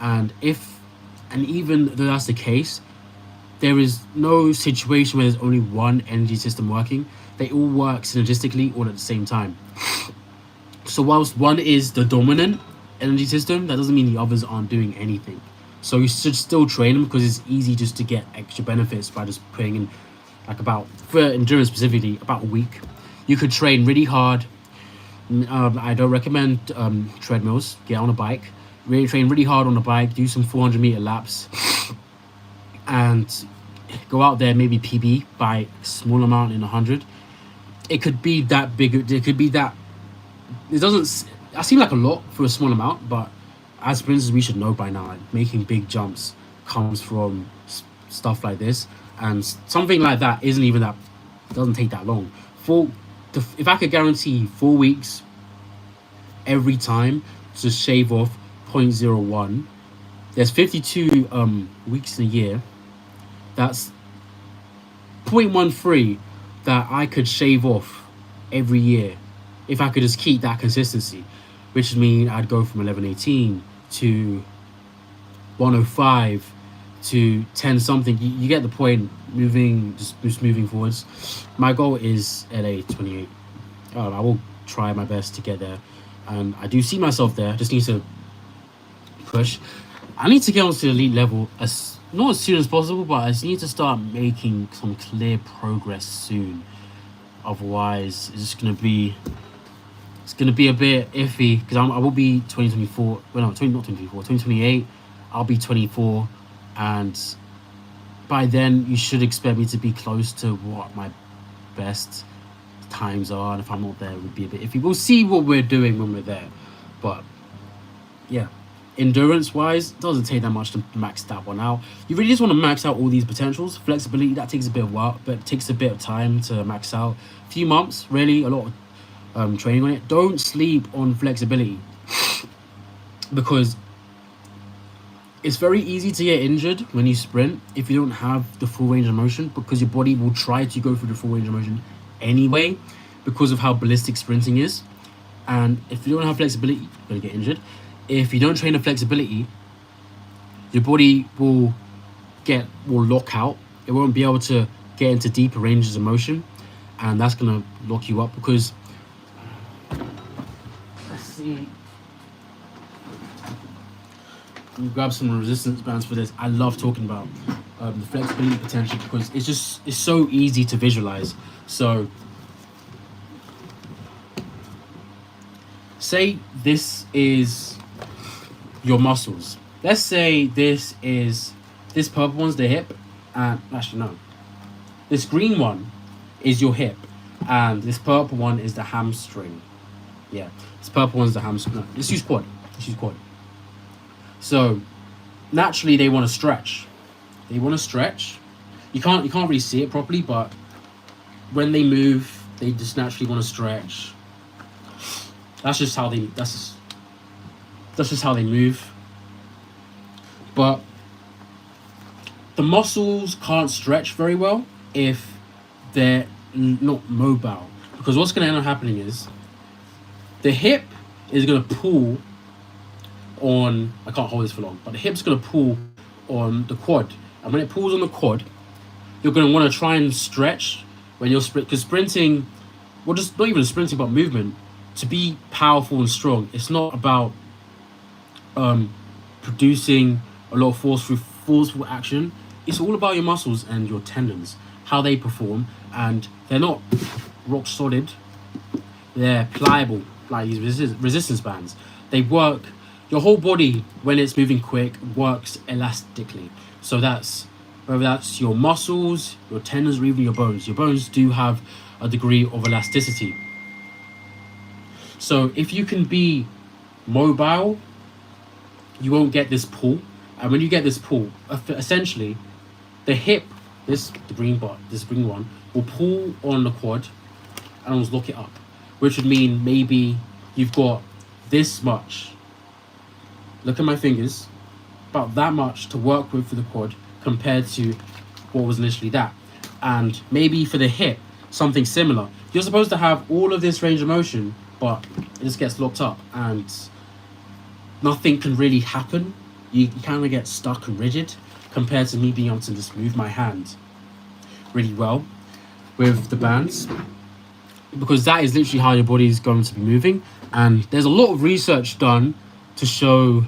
Speaker 1: And even though that's the case, there is no situation where there's only one energy system working. They all work synergistically all at the same time. So whilst one is the dominant energy system, that doesn't mean the others aren't doing anything. So you should still train them, because it's easy just to get extra benefits by just putting in, like, for endurance specifically, about a week. You could train really hard. I don't recommend treadmills. Get on a bike. Train really hard on a bike. Do some 400-meter laps. And go out there, maybe PB by a small amount in 100. It could be that big. It could be that. It doesn't. I seem like a lot for a small amount, but as sprinters, we should know by now. Like, making big jumps comes from stuff like this, and something like that isn't even that. Doesn't take that long. If I could guarantee 4 weeks every time to shave off 0.01. There's 52 weeks in a year. That's 0.13 that I could shave off every year if I could just keep that consistency, which would mean I'd go from 1118 to 105 to 10 something. You get the point. Just moving forwards. My goal is LA 28. I will try my best to get there, and I do see myself there. Just need to push. I need to get onto the elite level as not as soon as possible, but I just need to start making some clear progress soon. Otherwise, it's gonna be a bit iffy because I will be 2024. Well, no, 20, not 2024. 2028. I'll be 24, and by then you should expect me to be close to what my best times are. And if I'm not there, it would be a bit iffy. We'll see what we're doing when we're there, but yeah. Endurance wise, it doesn't take that much to max that one out. You really just want to max out all these potentials. Flexibility, that takes a bit of while, but it takes a bit of time to max out. A few months, really, a lot of training on it. Don't sleep on flexibility because it's very easy to get injured when you sprint if you don't have the full range of motion, because your body will try to go through the full range of motion anyway because of how ballistic sprinting is. And if you don't have flexibility, you're going to get injured. If you don't train the flexibility, your body will lock out. It won't be able to get into deeper ranges of motion, and that's gonna lock you up. Because let's see, let me grab some resistance bands for this. I love talking about the flexibility potential because it's so easy to visualize. So say this is your muscles. Let's say this purple one's the hip, and actually no, this green one is your hip, and this purple one is the hamstring. Yeah, this purple one's the hamstring. No, let's use quad. So naturally they want to stretch. You can't really see it properly, but when they move, they just naturally want to stretch. That's just how they move. But the muscles can't stretch very well if they're not mobile, because what's going to end up happening is the hip is going to pull on, I can't hold this for long, but the hip's going to pull on the quad, and when it pulls on the quad, you're going to want to try and stretch when you're because sprinting, well, just not even sprinting, but movement, to be powerful and strong, it's not about producing a lot of forceful action. It's all about your muscles and your tendons, how they perform, and they're not rock solid. They're pliable, like these resistance bands. They work. Your whole body, when it's moving quick, works elastically. So that's whether that's your muscles, your tendons, or even your bones. Your bones do have a degree of elasticity. So if you can be mobile, you won't get this pull. And when you get this pull, essentially, the hip, the green one, will pull on the quad and will lock it up, which would mean maybe you've got this much. Look at my fingers, about that much to work with for the quad compared to what was initially that. And maybe for the hip, something similar. You're supposed to have all of this range of motion, but it just gets locked up and nothing can really happen. You kind of get stuck and rigid compared to me being able to just move my hand really well with the bands, because that is literally how your body is going to be moving. And there's a lot of research done to show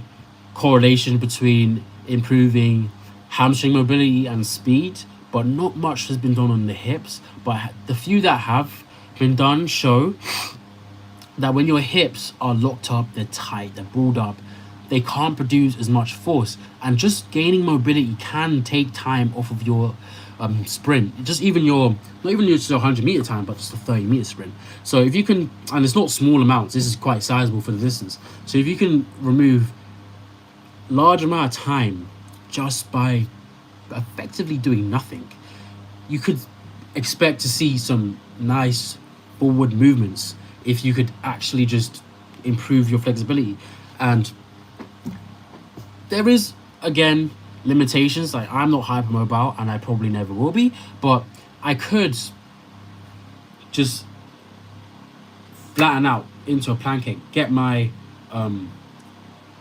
Speaker 1: correlation between improving hamstring mobility and speed, but not much has been done on the hips. But the few that have been done show that when your hips are locked up, they're tight, they're balled up, they can't produce as much force, and just gaining mobility can take time off of your sprint. Just even your, not even your 100-meter time, but just a 30-meter sprint. So if you can, and it's not small amounts, this is quite sizable for the distance. So if you can remove large amount of time just by effectively doing nothing, you could expect to see some nice forward movements if you could actually just improve your flexibility. And There is, again, limitations. Like, I'm not hypermobile and I probably never will be, but I could just flatten out into a pancake, get um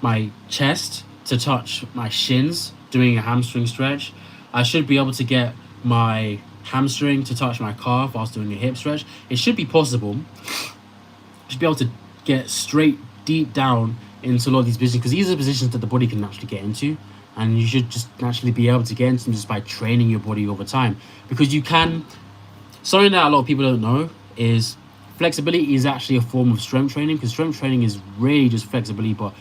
Speaker 1: my chest to touch my shins doing a hamstring stretch. I should be able to get my hamstring to touch my calf whilst doing a hip stretch. It should be possible. I should be able to get straight deep down into a lot of these positions, because these are the positions that the body can naturally get into, and you should just naturally be able to get into them just by training your body over time. Because you can, something that a lot of people don't know is flexibility is actually a form of strength training, because strength training is really just flexibility but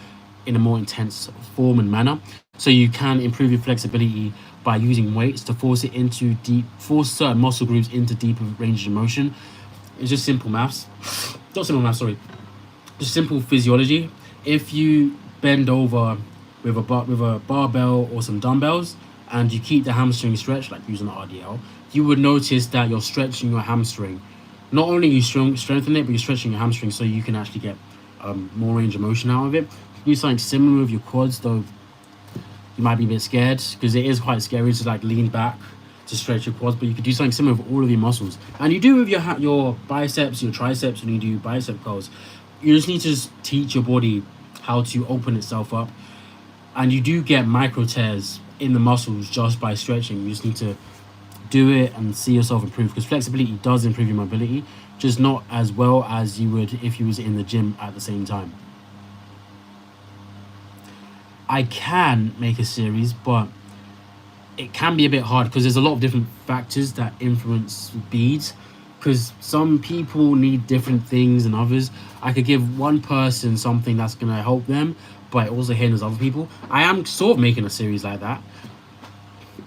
Speaker 1: in a more intense form and manner. So you can improve your flexibility by using weights to force certain muscle groups into deeper ranges of motion. It's just simple maths. Not simple maths, sorry. Just simple physiology. If you bend over with a barbell or some dumbbells and you keep the hamstring stretched, like using the RDL, you would notice that you're stretching your hamstring. Not only you strengthen it, but you're stretching your hamstring so you can actually get more range of motion out of it. Do something similar with your quads, though you might be a bit scared because it is quite scary to like lean back to stretch your quads, but you could do something similar with all of your muscles. And you do with your biceps, your triceps when you do bicep curls. You just need to just teach your body how to open itself up, and you do get micro tears in the muscles just by stretching. You just need to do it and see yourself improve, because flexibility does improve your mobility, just not as well as you would if you was in the gym at the same time. I can make a series, but it can be a bit hard because there's a lot of different factors that influence beads, because some people need different things than others. I could give one person something that's going to help them, but it also hinders other people. I am sort of making a series like that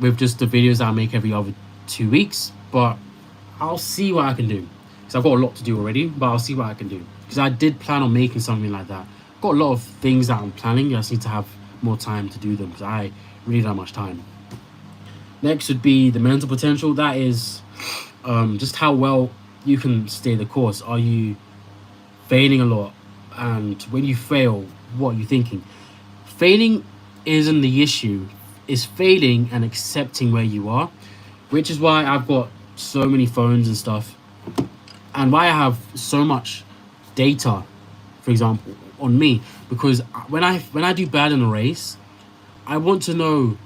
Speaker 1: with just the videos that I make every other 2 weeks, but I'll see what I can do, because I've got a lot to do already, but I'll see what I can do, because I did plan on making something like that. Got a lot of things that I'm planning. I just need to have more time to do them, because I really don't have much time. Next would be the mental potential. That is just how well you can stay the course. Are you failing a lot? And when you fail, what are you thinking? Failing isn't the issue. It's failing and accepting where you are, which is why I've got so many phones and stuff, and why I have so much data, for example, on me. Because when I do bad in a race, I want to know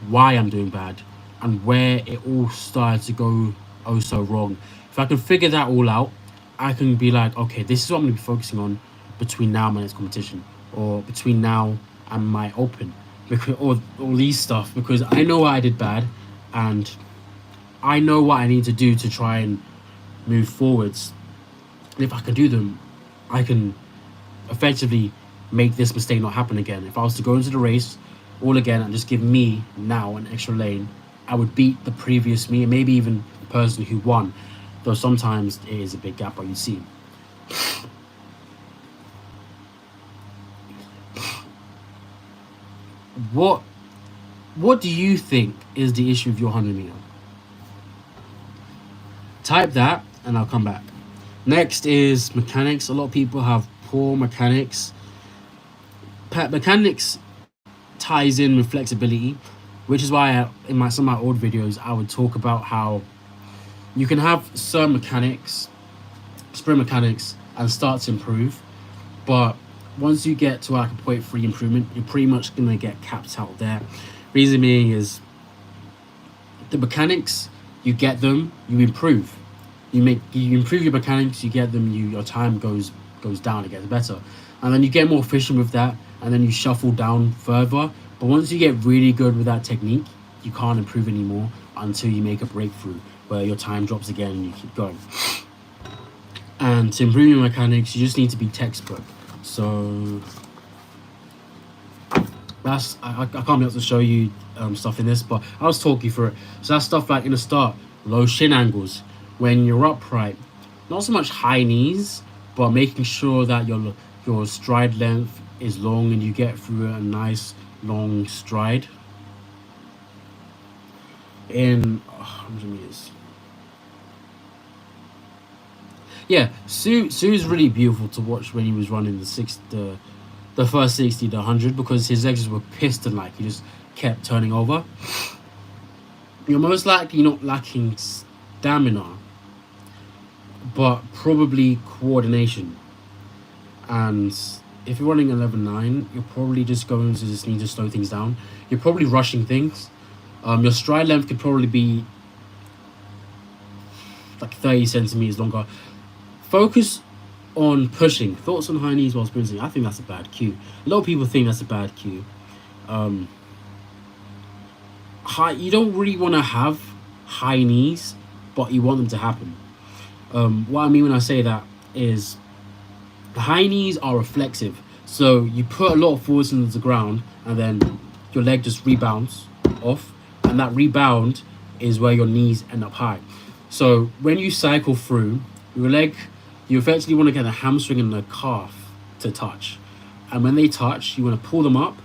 Speaker 1: why I'm doing bad and where it all started to go oh so wrong. If I can figure that all out, I can be like, okay, this is what I'm going to be focusing on between now and my next competition, or between now and my open, because or all these stuff, because I know what I did bad, and I know what I need to do to try and move forwards. And if I can do them, I can effectively make this mistake not happen again. If I was to go into the race all again and just give me now an extra lane, I would beat the previous me and maybe even the person who won. Though sometimes it is a big gap, but you see. What what do you think is the issue of your 100 meter? Type that and I'll come back. Next is mechanics. A lot of people have poor mechanics. Mechanics ties in with flexibility, which is why in some of my old videos I would talk about how you can have certain mechanics, sprint mechanics, and start to improve, but once you get to like a point 3 improvement, you're pretty much gonna get capped out there. Reason being is the mechanics, you get them, you improve. You improve your mechanics, you get them, your time goes down, it gets better, and then you get more efficient with that, and then you shuffle down further. But once you get really good with that technique, you can't improve anymore until you make a breakthrough where your time drops again and you keep going. And to improve your mechanics, you just need to be textbook. So that's I can't be able to show you stuff in this, but I'll just talk you through it. So that's stuff like in the start, low shin angles when you're upright, not so much high knees, but making sure that your stride length is long and you get through a nice long stride in 100 meters. Yeah, Sue's really beautiful to watch when he was running the the first 60, the 100, because his legs were piston like. He just kept turning over. You're most likely not lacking stamina, but probably coordination. And if you're running 11.9, you're probably just going to just need to slow things down. You're probably rushing things. Your stride length could probably be like 30 centimeters longer. Focus on pushing. Thoughts on high knees while sprinting? I think that's a bad cue. A lot of people think that's a bad cue. You don't really want to have high knees, but you want them to happen. What I mean when I say that is the high knees are reflexive. So you put a lot of force into the ground and then your leg just rebounds off, and that rebound is where your knees end up high. So when you cycle through, your leg, you effectively want to get the hamstring and the calf to touch. And when they touch, you want to pull them up,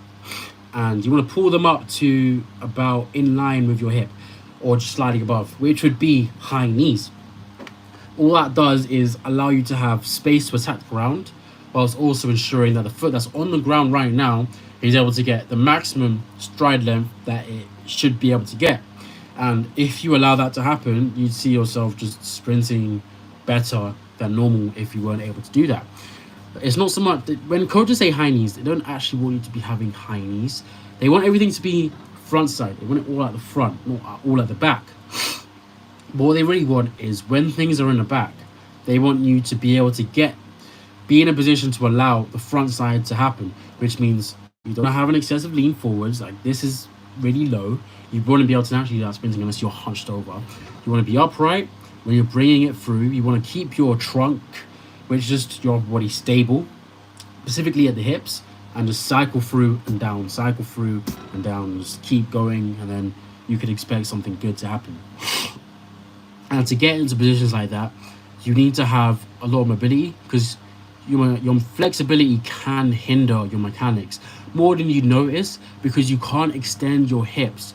Speaker 1: and you want to pull them up to about in line with your hip or just slightly above, which would be high knees. All that does is allow you to have space to attack the ground, whilst also ensuring that the foot that's on the ground right now is able to get the maximum stride length that it should be able to get. And if you allow that to happen, you'd see yourself just sprinting better than normal if you weren't able to do that. It's not so much when coaches say high knees, they don't actually want you to be having high knees. They want everything to be front side. They want it all at the front, not all at the back. But what they really want is when things are in the back, they want you to be able to be in a position to allow the front side to happen, which means you don't have an excessive lean forwards. Like this is really low. You want to be able to naturally do that sprinting unless you're hunched over. You want to be upright when you're bringing it through. You want to keep your trunk, which is just your body, stable, specifically at the hips, and just cycle through and down, cycle through and down. Just keep going, and then you could expect something good to happen. And to get into positions like that, you need to have a lot of mobility, because your flexibility can hinder your mechanics more than you notice, because you can't extend your hips.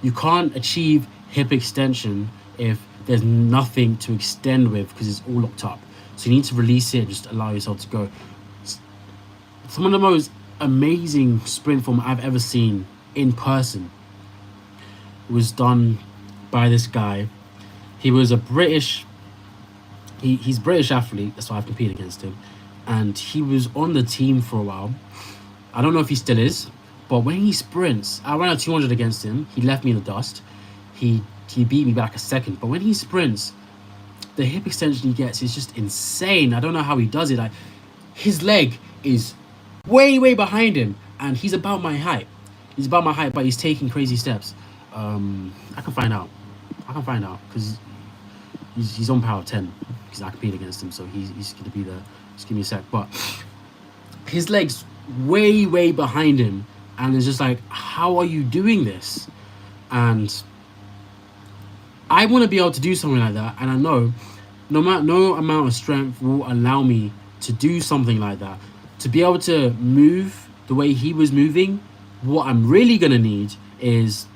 Speaker 1: You can't achieve hip extension if there's nothing to extend with, because it's all locked up. So you need to release it, just allow yourself to go. Some of the most amazing sprint form I've ever seen in person was done by this guy. He was a British, he's British athlete, that's why I've competed against him. And he was on the team for a while. I don't know if he still is, but when he sprints, I ran a 200 against him. He left me in the dust. He beat me back a second. But when he sprints, the hip extension he gets is just insane. I don't know how he does it. Like, his leg is way, way behind him, and he's about my height. He's about my height, but he's taking crazy steps. I can find out. Because he's on power 10, because I compete against him, so he's going to be there. Just give me a sec. But his legs way, way behind him, and it's just like, how are you doing this? And I want to be able to do something like that, and I know no amount of strength will allow me to do something like that. To be able to move the way he was moving, what I'm really going to need is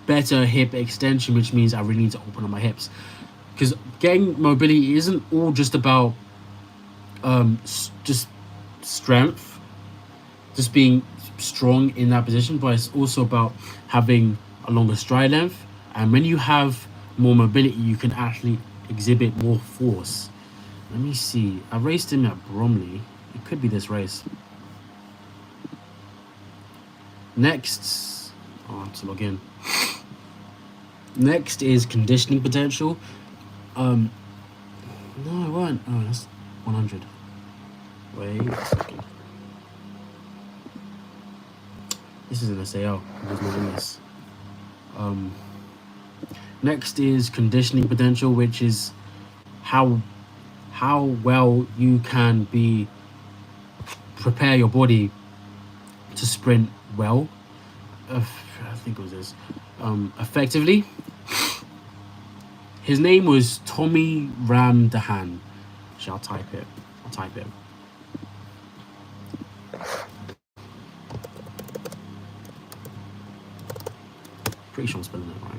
Speaker 1: better hip extension, which means I really need to open up my hips. Because getting mobility isn't all just about just strength, just being strong in that position, but it's also about having a longer stride length. And when you have more mobility, you can actually exhibit more force. Let me see. I raced him at Bromley. It could be this race. Next, I have to log in. Next is conditioning potential. No, it weren't. Oh, that's 100. Wait a second. This is an SAL. There's no in this. Next is conditioning potential, which is how well you can prepare your body to sprint well. I think it was this. Effectively. His name was Tommy Ramdahan. I'll type it. Pretty sure I'm spelling it right.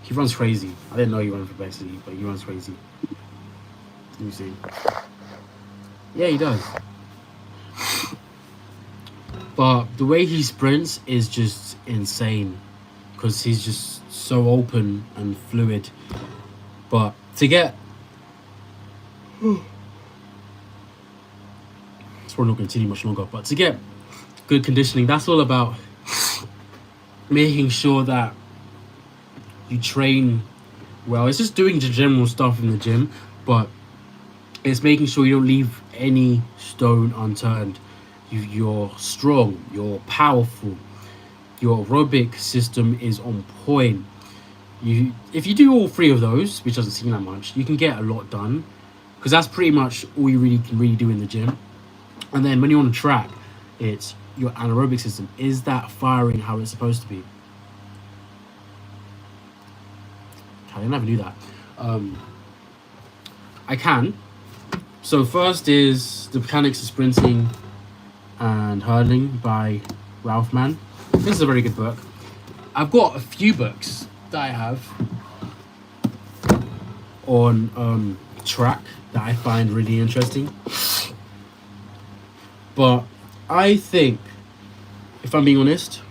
Speaker 1: He runs crazy. I didn't know he ran for Bexley, but he runs crazy. Let me see. Yeah, he does. But the way he sprints is just insane because he's just so open and fluid. But to get... It's probably not going to continue much longer. But to get good conditioning, that's all about making sure that you train well. It's just doing the general stuff in the gym, but it's making sure you don't leave any stone unturned. You're strong, you're powerful, your aerobic system is on point. If you do all three of those, which doesn't seem that much, you can get a lot done, because that's pretty much all you really can do in the gym. And then when you're on the track, it's your anaerobic system. Is that firing how it's supposed to be? I never knew that. I can. So first is The Mechanics of Sprinting and Hurdling by Ralph Mann. This is a very good book. I've got a few books that I have on track that I find really interesting. But I think, if I'm being honest,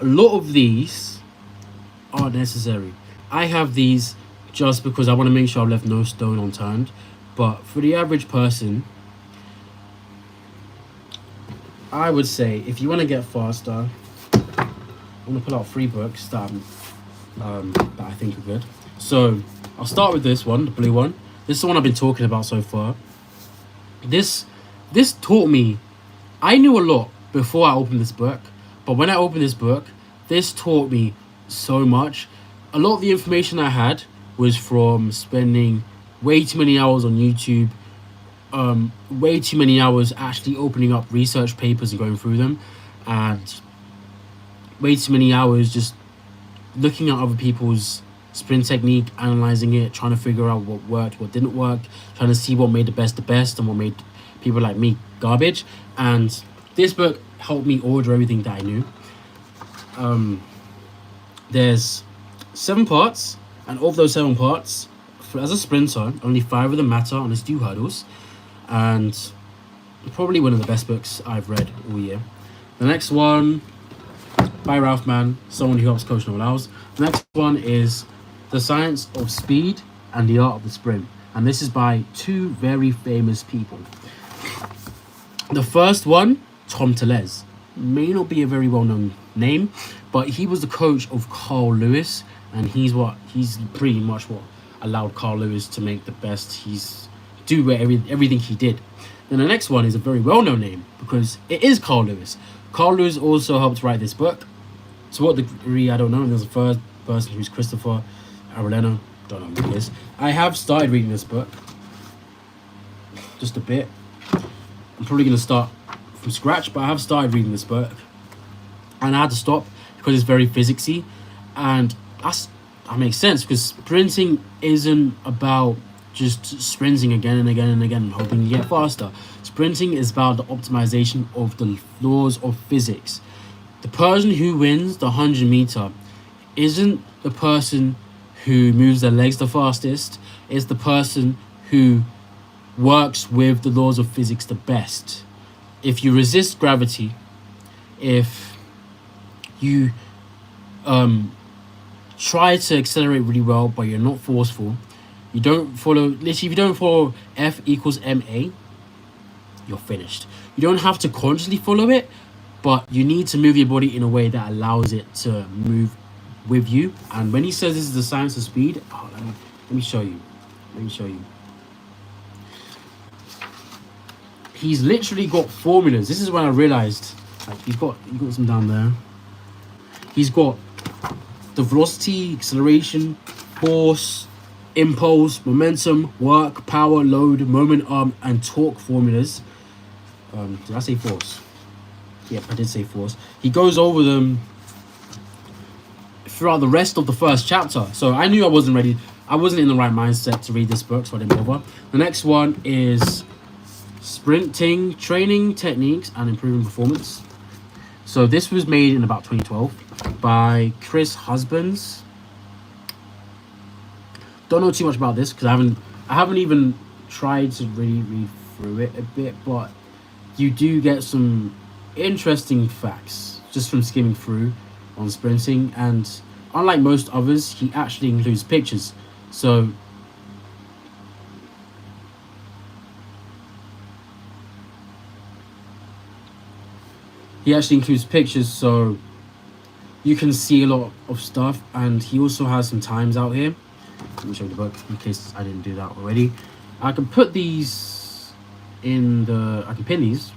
Speaker 1: a lot of these aren't necessary. I have these just because I want to make sure I've left no stone unturned. But for the average person, I would say if you want to get faster, I'm going to pull out 3 books that I think are good. So I'll start with this one, the blue one. This is the one I've been talking about so far. This taught me, I knew a lot before I opened this book, but when I opened this book, this taught me so much. A lot of the information I had was from spending way too many hours on YouTube, way too many hours actually opening up research papers and going through them, and way too many hours just looking at other people's sprint technique, analyzing it, trying to figure out what worked, what didn't work, trying to see what made the best and what made people like me garbage. And this book helped me order everything that I knew. There's 7 parts, and of those 7 parts, as a sprinter, only 5 of them matter, and it's do hurdles. And probably one of the best books I've read all year. The next one, by Ralph Mann, someone who helps coach no one else. The next one is The Science of Speed and the Art of the Sprint. And this is by 2 very famous people. The first one, Tom Tellez. May not be a very well-known name, but he was the coach of Carl Lewis, and he's pretty much what allowed Carl Lewis to make the best. Everything he did. Then the next one is a very well-known name because it is Carl Lewis. Carl Lewis also helped write this book. To what degree, I don't know. And there's a first person who's Christopher Arellano. Don't know who he is. I have started reading this book. Just a bit. I'm probably going to start from scratch, but I have started reading this book. And I had to stop because it's very physicsy. And that makes sense because sprinting isn't about just sprinting again and again and again, hoping you get faster. Sprinting is about the optimization of the laws of physics. The person who wins the 100-meter isn't the person who moves their legs the fastest. It's the person who works with the laws of physics the best. If you resist gravity, if you try to accelerate really well, but you're not forceful, if you don't follow F equals MA, you're finished. You don't have to consciously follow it, but you need to move your body in a way that allows it to move with you. And when he says this is the science of speed, let me show you. He's literally got formulas. This is when I realized, like, you got some down there. He's got the velocity, acceleration, force, impulse, momentum, work, power, load, moment, and torque formulas. Did I say force? Yep, I did say force. He goes over them throughout the rest of the first chapter. So I knew I wasn't ready. I wasn't in the right mindset to read this book, so I didn't bother. The next one is Sprinting, Training Techniques and Improving Performance. So this was made in about 2012 by Chris Husbands. don't know too much about this because I haven't even tried to really read through it a bit, but you do get some interesting facts just from skimming through on sprinting. And unlike most others, he actually includes pictures. So so you can see a lot of stuff. And he also has some times out here. Let me show you the book in case I didn't do that already. I can put these I can pin these.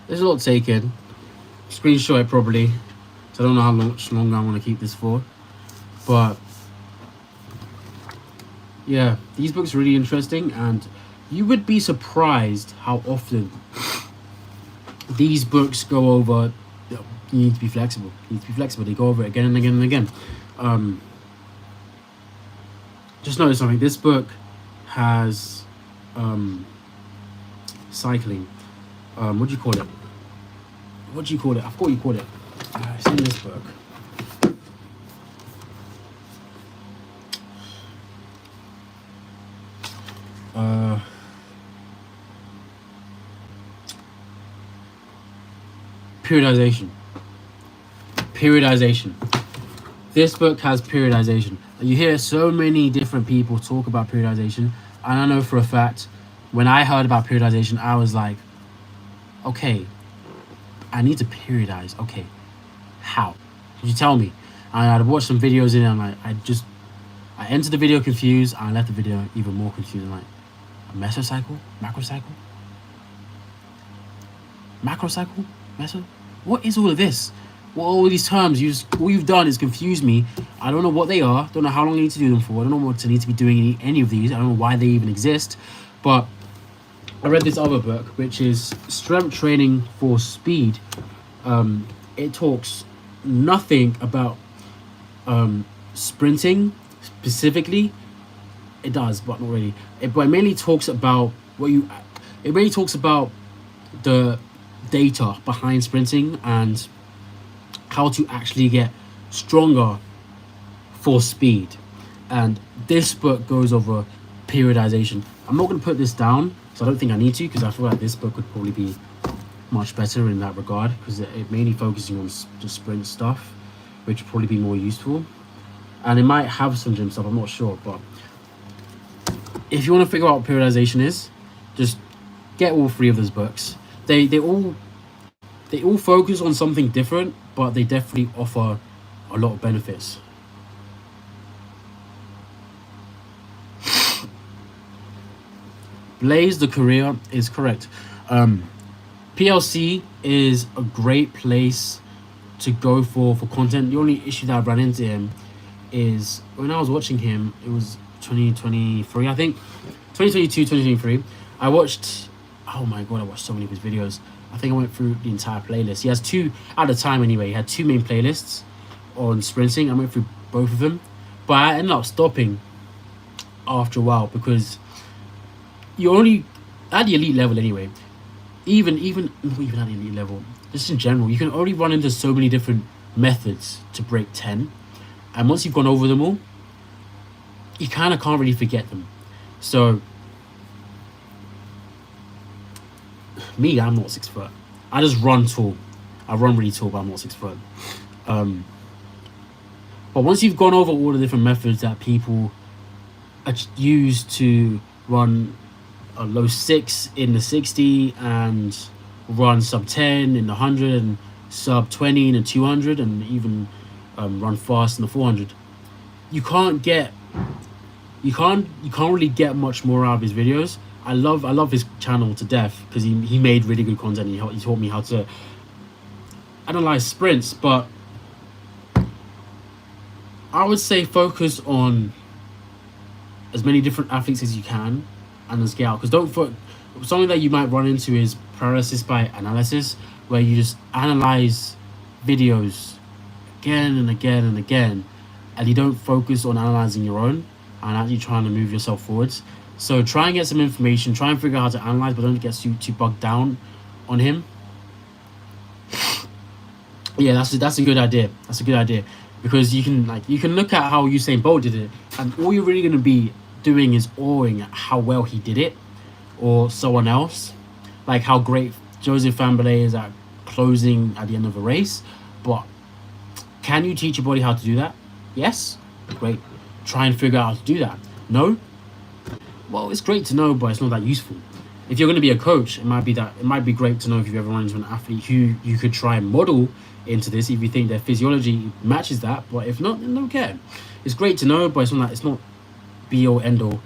Speaker 1: There's a lot taken. Screenshot it probably. So I don't know how much longer I want to keep this for. But yeah, these books are really interesting, and you would be surprised how often these books go over. You need to be flexible. They go over it again and again and again. Just notice something. This book has cycling. What do you call it? I forgot what you called it. It's in this book. Periodization. This book has periodization. You hear so many different people talk about periodization, and I know for a fact, when I heard about periodization, I was like, okay, I need to periodize. Okay, how? Could you tell me? And I'd watched some videos in it, and I entered the video confused, and I left the video even more confused. I'm like, a mesocycle? Macrocycle? Meso? What is all of this? What are all these terms? All you've done is confuse me. I don't know what they are. Don't know how long I need to do them for. I don't know what I need to be doing any of these. I don't know why they even exist. But I read this other book, which is Strength Training for Speed. It talks nothing about sprinting specifically. It does, but not really. But it mainly talks about the data behind sprinting and how to actually get stronger for speed. And this book goes over periodization. I'm not going to put this down, so I don't think I need to, because I feel like this book would probably be much better in that regard, because it mainly focusing on the sprint stuff, which would probably be more useful. And it might have some gym stuff, I'm not sure. But if you want to figure out what periodization is, just get all three of those books. They all focus on something different, but they definitely offer a lot of benefits. Blaze the Career is correct. PLC is a great place to go for content. The only issue that I've run into him is when I was watching him, it was 2023, I think. 2022, 2023. I watched, oh my god, I watched so many of his videos. I think I went through the entire playlist. He has two, at the time anyway, he had two main playlists on sprinting. I went through both of them. But I ended up stopping after a while, because you're only at the elite level anyway. Even not even at the elite level, just in general, you can only run into so many different methods to break 10. And once you've gone over them all, you kind of can't really forget them. So, me, I'm not 6 foot. I just run tall. I run really tall, but I'm not 6 foot. But once you've gone over all the different methods that people use to run a low 6 in the 60 and run sub 10 in the 100 and sub 20 in the 200 and even run fast in the 400. You can't really get much more out of his videos. I love his channel to death because he made really good content. He taught me how to analyze sprints, but I would say focus on as many different athletes as you can and then scale. Because something that you might run into is paralysis by analysis, where you just analyze videos again and again and again, and you don't focus on analyzing your own and actually trying to move yourself forwards. So try and get some information, try and figure out how to analyze, but don't get too bogged down on him. Yeah, that's a good idea. That's a good idea, because you can look at how Usain Bolt did it, and all you're really going to be doing is awing at how well he did it, or someone else, like how great Joseph Fabergé is at closing at the end of a race. But can you teach your body how to do that? Yes, great. Try and figure out how to do that. No, well, it's great to know, but it's not that useful. If you're going to be a coach, it might be great to know if you've ever run into an athlete who you could try and model into this if you think their physiology matches that. But if not, then don't care. It's great to know, but it's not be all end all.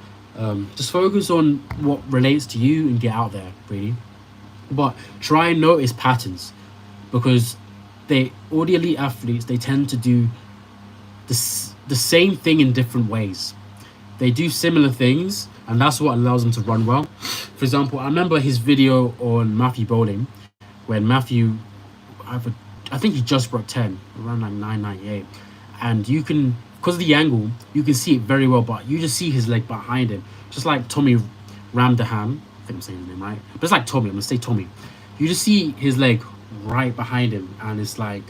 Speaker 1: Just focus on what relates to you and get out there, really. But try and notice patterns, because all the elite athletes, they tend to do the same thing in different ways. They do similar things, and that's what allows them to run well. For example, I remember his video on Matthew Bowling, when Matthew, I think he just broke 10, around like 998, and you can, because of the angle, you can see it very well, but you just see his leg behind him, just like Tommy Ramdahan. I think I'm saying his name right, but it's like Tommy. I'm gonna say Tommy. You just see his leg right behind him, and it's like,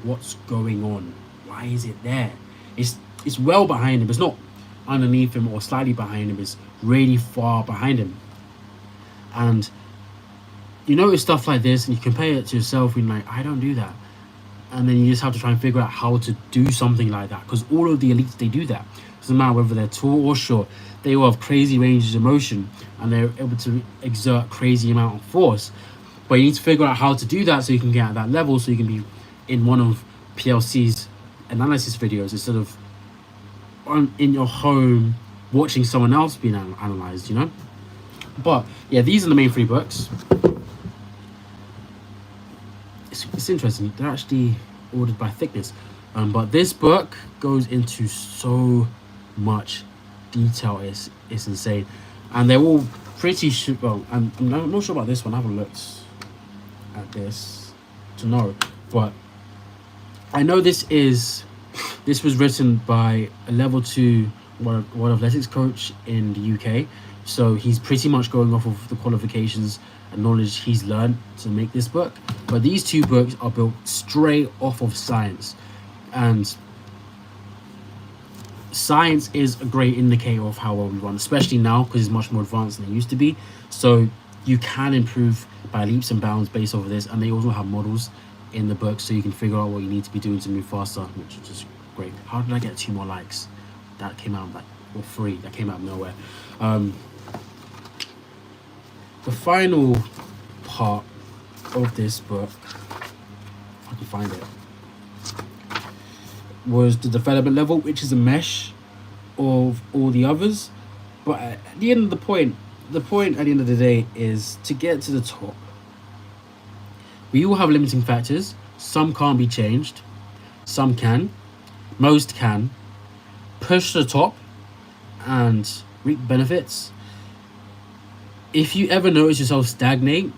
Speaker 1: what's going on? Why is it there? It's well behind him. It's not underneath him or slightly behind him. It's really far behind him. And you notice stuff like this, and you compare it to yourself, and you're like, I don't do that. And then you just have to try and figure out how to do something like that, because all of the elites, they do that. It doesn't matter whether they're tall or short. They all have crazy ranges of motion, and they're able to exert crazy amount of force. But you need to figure out how to do that so you can get at that level, so you can be in one of PLC's analysis videos instead of in your home watching someone else being analyzed, you know. But yeah, these are the main 3 books. It's interesting, they're actually ordered by thickness, but this book goes into so much detail. It's insane, and they're all pretty well. I'm not sure about this one. I haven't looked at this to know, but I know this was written by a level 2 world athletics coach in the UK, so he's pretty much going off of the qualifications and knowledge he's learned to make this book. But these 2 books are built straight off of science, and science is a great indicator of how well we run, especially now because it's much more advanced than it used to be. So you can improve by leaps and bounds based off of this, and they also have models in the book, so you can figure out what you need to be doing to move faster, which is just great. How did I get 2 more likes? That came out or 3. That came out of nowhere. The final part of this book, if I can find it, was the development level, which is a mesh of all the others. But at the end of the point at the end of the day is to get to the top. We all have limiting factors. Some can't be changed, some can, most can. Push to the top and reap benefits. If you ever notice yourself stagnate,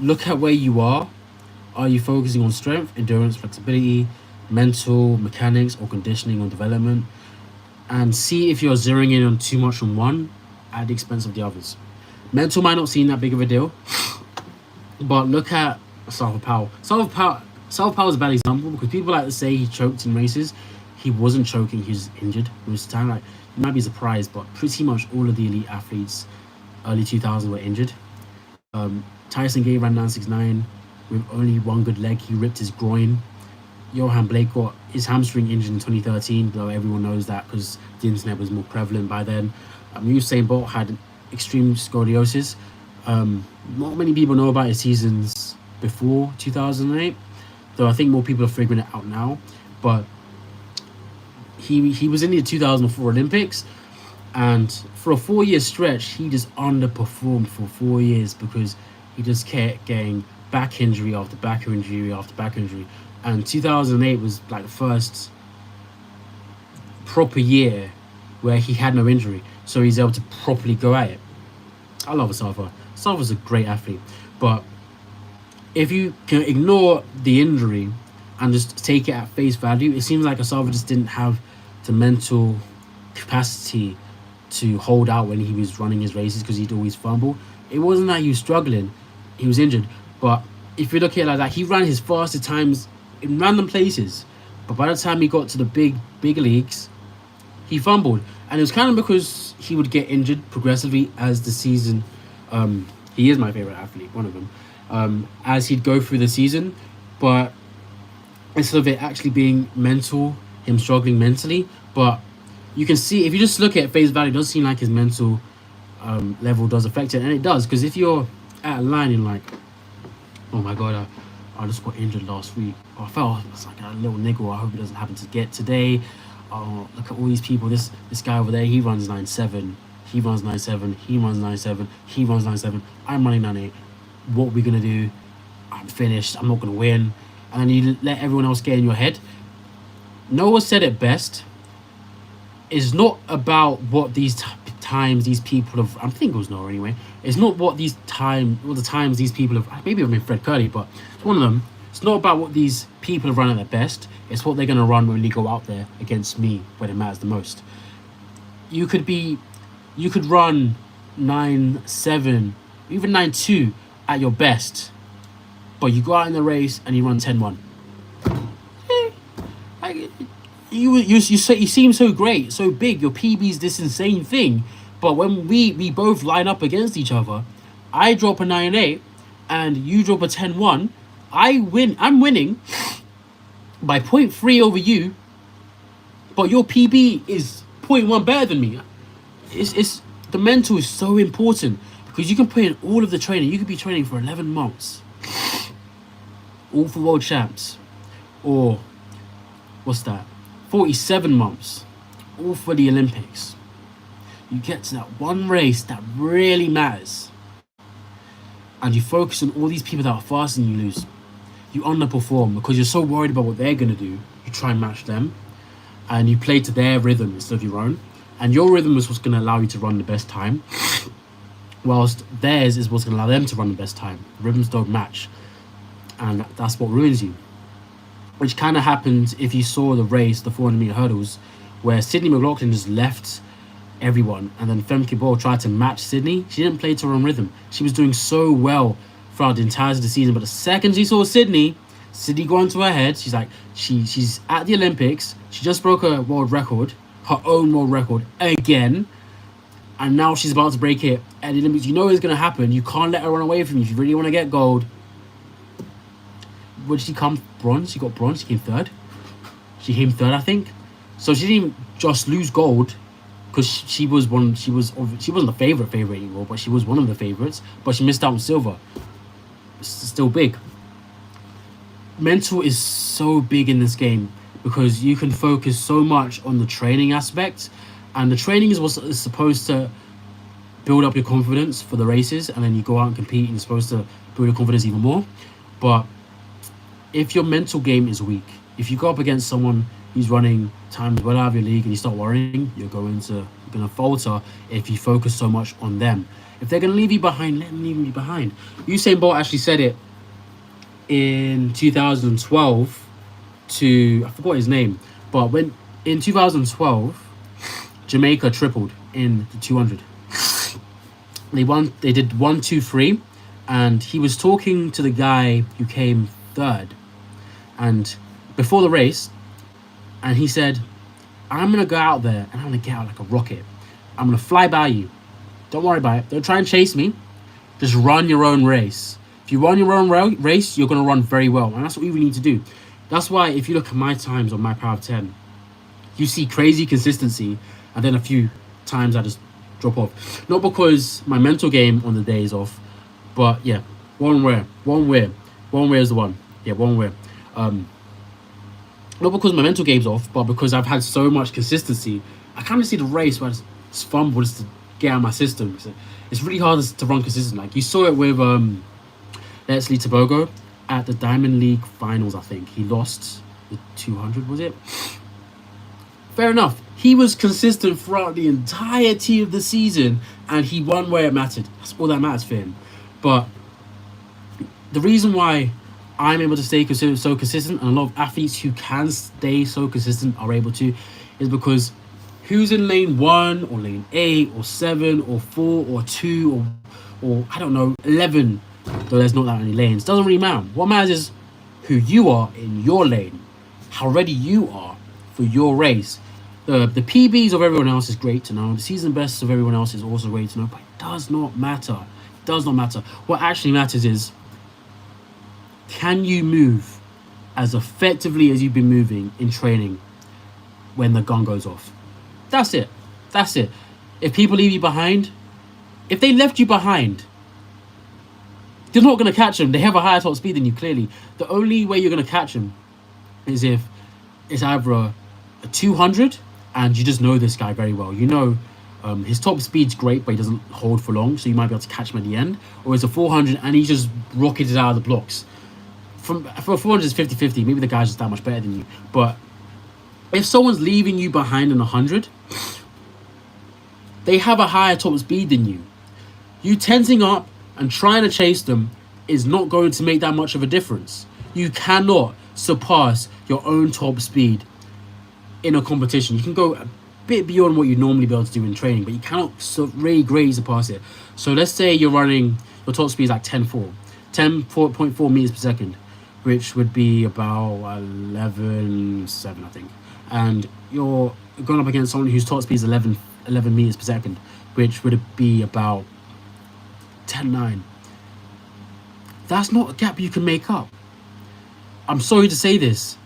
Speaker 1: look at where you are. Are you focusing on strength, endurance, flexibility, mental, mechanics, or conditioning or development? And see if you're zeroing in on too much on one at the expense of the others. Mental might not seem that big of a deal, but look at South Powell. South Powell is a bad example, because people like to say he choked in races. He wasn't choking, he was injured. It was time, like, you might be surprised, but pretty much all of the elite athletes early 2000s were injured. Tyson Gay ran 969 with only one good leg. He ripped his groin. Johan Blake got his hamstring injured in 2013, though everyone knows that because the internet was more prevalent by then. Usain Bolt had extreme scoliosis. Not many people know about his seasons before 2008. though I think more people are figuring it out now. But he was in the 2004 Olympics, and for a 4 year stretch, he just underperformed for 4 years because he just kept getting back injury after back injury after back injury. And 2008 was like the first proper year where he had no injury, so he's able to properly go at it. I love Asafa. Asafa's a great athlete, but if you can ignore the injury and just take it at face value, it seems like Asafa just didn't have the mental capacity to hold out when he was running his races because he'd always fumble. It wasn't that he was struggling, he was injured. But if you look at it like that, he ran his fastest times in random places. But by the time he got to the big leagues, he fumbled. And it was kind of because he would get injured progressively as the season. He is my favorite athlete, one of them. As he'd go through the season. But instead of it actually being mental, him struggling mentally. But you can see, if you just look at face value, it does seem like his mental level does affect it. And it does, because if you're at a line in like, oh my god, I just got injured last week. Oh, I felt it's like a little niggle. I hope it doesn't happen to get today. Oh, look at all these people. This guy over there, he runs 9.7. He runs 9.7. He runs 9.7. He runs 9.7. I'm running 9.8. What are we gonna do? I'm finished. I'm not gonna win. And then you let everyone else get in your head. Noah said it best. It's not about what these times these people have. I think it was Noah anyway. It's not what the times these people have. Maybe it was Fred Curly, but it's one of them. It's not about what these people have run at their best. It's what they're gonna run when they go out there against me when it matters the most. You could run 9.7, even 9.2 at your best, but you go out in the race and you run 10.1. You seem so great, so big. Your PB's this insane thing, but when we both line up against each other, I drop a 9.8 and you drop a 10.1. I win. I'm winning by 0.3 over you, but your PB is 0.1 better than me. It's the mental is so important because you can put in all of the training. You could be training for 11 months, all for world champs, or what's that? 47 months, all for the Olympics. You get to that one race that really matters, and you focus on all these people that are fast and you lose. You underperform because you're so worried about what they're going to do. You try and match them, and you play to their rhythm instead of your own. And your rhythm is what's going to allow you to run the best time, whilst theirs is what's going to allow them to run the best time. Rhythms don't match, and that's what ruins you. Which kind of happened if you saw the race, the 400-meter hurdles, where Sydney McLaughlin just left everyone, and then Femke Bol tried to match Sydney. She didn't play to her own rhythm. She was doing so well throughout the entirety of the season, but the second she saw Sydney got into her head. She's like, she's at the Olympics. She just broke her world record, her own world record again, and now she's about to break it at the Olympics. You know it's going to happen. You can't let her run away from you if you really want to get gold. Would she come bronze? She got bronze. She came third. I think. So she didn't even just lose gold because she wasn't the favorite anymore, but she was one of the favorites. But she missed out on silver. It's still big. Mental is so big in this game because you can focus so much on the training aspect, and the training is what is supposed to build up your confidence for the races, and then you go out and compete and you're supposed to build your confidence even more. But if your mental game is weak, if you go up against someone who's running times well out of your league and you start worrying, you're going to falter if you focus so much on them. If they're going to leave you behind, let them leave you behind. Usain Bolt actually said it in 2012 to, I forgot his name, but when in 2012, Jamaica tripled in the 200. They did 1, 2, 3, and he was talking to the guy who came third, and before the race, and he said, I'm gonna go out there and I'm gonna get out like a rocket. I'm gonna fly by you. Don't worry about it. Don't try and chase me. Just run your own race. If you run your own race, you're gonna run very well, and that's what we need to do. That's why if you look at my times on my Power of 10, you see crazy consistency, and then a few times I just drop off. Not because my mental game on the day is off, but yeah, one way is the one. Yeah, one way. Not because my mental game's off, but because I've had so much consistency. I kind of see the race where I just fumble just to get out of my system. It's really hard to run consistent. Like you saw it with Leslie Tebogo at the Diamond League finals. I think he lost the 200. Was it? Fair enough. He was consistent throughout the entirety of the season, and he won where it mattered. That's all that matters for him. But the reason why I'm able to stay so consistent, and a lot of athletes who can stay so consistent are able to, is because who's in lane 1 or lane 8 or 7 or 4 or 2 or I don't know, 11, though there's not that many lanes, doesn't really matter. What matters is who you are in your lane, how ready you are for your race. The PBs of everyone else is great to know. The season bests of everyone else is also great to know, but it does not matter. It does not matter. What actually matters is, can you move as effectively as you've been moving in training when the gun goes off? That's it. That's it. If people leave you behind, if they left you behind, you're not going to catch them. They have a higher top speed than you, clearly. The only way you're going to catch them is if it's either a 200 and you just know this guy very well. You know his top speed's great, but he doesn't hold for long, so you might be able to catch him at the end. Or it's a 400 and he just rocketed out of the blocks. For 400 it's 50-50. Maybe the guy's just that much better than you. But if someone's leaving you behind in 100, they have a higher top speed than you. You tensing up and trying to chase them is not going to make that much of a difference. You cannot surpass your own top speed in a competition. You can go a bit beyond what you'd normally be able to do in training, but you cannot really greatly surpass it. So let's say you're running, your top speed is like 10.4 meters per second, which would be about 11.7, I think. And you're going up against someone whose top speed is 11 meters per second, which would be about 10.9. That's not a gap you can make up. I'm sorry to say this,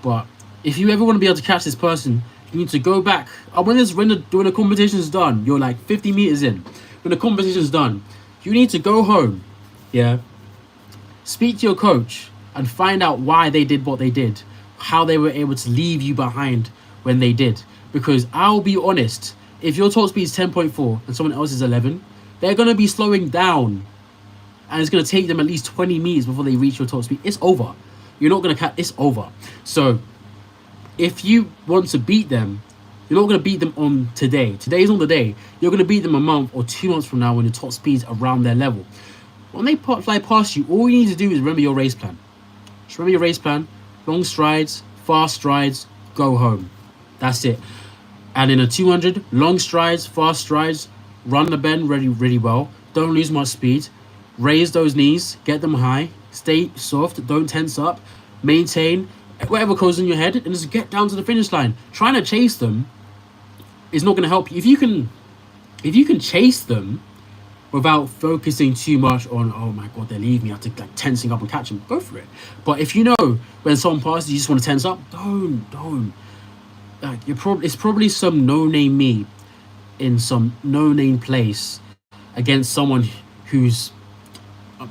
Speaker 1: but if you ever want to be able to catch this person, you need to go back. When the competition's done, you're like 50 meters in. When the competition's done, you need to go home, yeah, speak to your coach and find out why they did what they did, how they were able to leave you behind when they did. Because I'll be honest, if your top speed is 10.4 and someone else is 11, they're going to be slowing down. And it's going to take them at least 20 meters before they reach your top speed. It's over. You're not going to catch. It's over. So if you want to beat them, you're not going to beat them on today. Today's not the day. You're going to beat them a month or 2 months from now when your top speed's around their level. When they fly past you, all you need to do is remember your race plan. Just remember your race plan. Long strides, fast strides, go home. That's it. And in a 200, long strides, fast strides, run the bend really, really well. Don't lose much speed. Raise those knees, get them high, stay soft, don't tense up, maintain whatever goes in your head, and just get down to the finish line. Trying to chase them is not going to help you. If you can chase them without focusing too much on, oh my god, they're leaving me, I have to like tensing up and catch them, go for it. But if you know when someone passes, you just want to tense up, don't. Like it's probably some no-name me in some no-name place against someone who's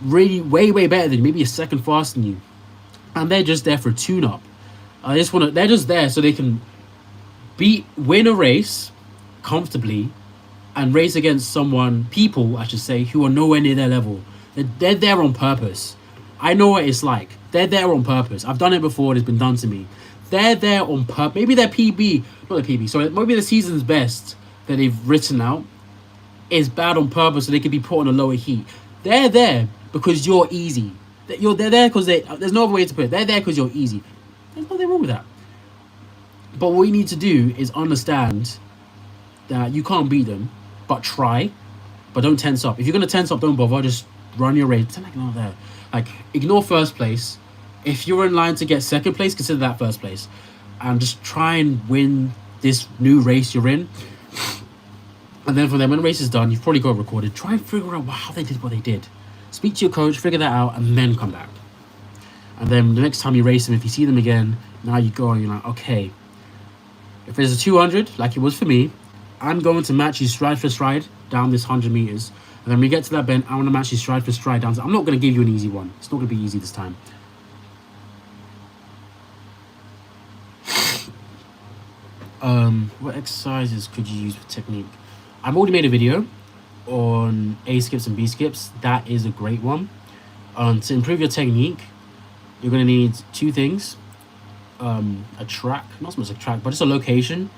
Speaker 1: really way better than you, maybe a second faster than you, and they're just there for a tune-up. They're just there so they can win a race comfortably and race against people I should say, who are nowhere near their level. They're there on purpose. I know what it's like. They're there on purpose. I've done it before. It's been done to me. They're there on purpose. Maybe their maybe the season's best that they've written out is bad on purpose so they can be put on a lower heat. They're there because you're easy. They're there because there's no other way to put it. They're there because you're easy. There's nothing wrong with that. But what you need to do is understand that you can't beat them, but try. But don't tense up. If you're going to tense up, don't bother. Just run your race. Ignore first place. If you're in line to get second place, consider that first place. And just try and win this new race you're in. And then from there, when the race is done, you've probably got it recorded. Try and figure out how they did what they did. Speak to your coach, figure that out, and then come back. And then the next time you race them, if you see them again, now you go and you're like, okay, if there's a 200, like it was for me, I'm going to match you stride for stride down this 100 meters. And then when we get to that bend, I want to match you stride for stride down. I'm not going to give you an easy one. It's not going to be easy this time. What exercises could you use for technique? I've already made a video on A skips and B skips. That is a great one. To improve your technique, you're gonna need two things: a track, not so much a track, but just a location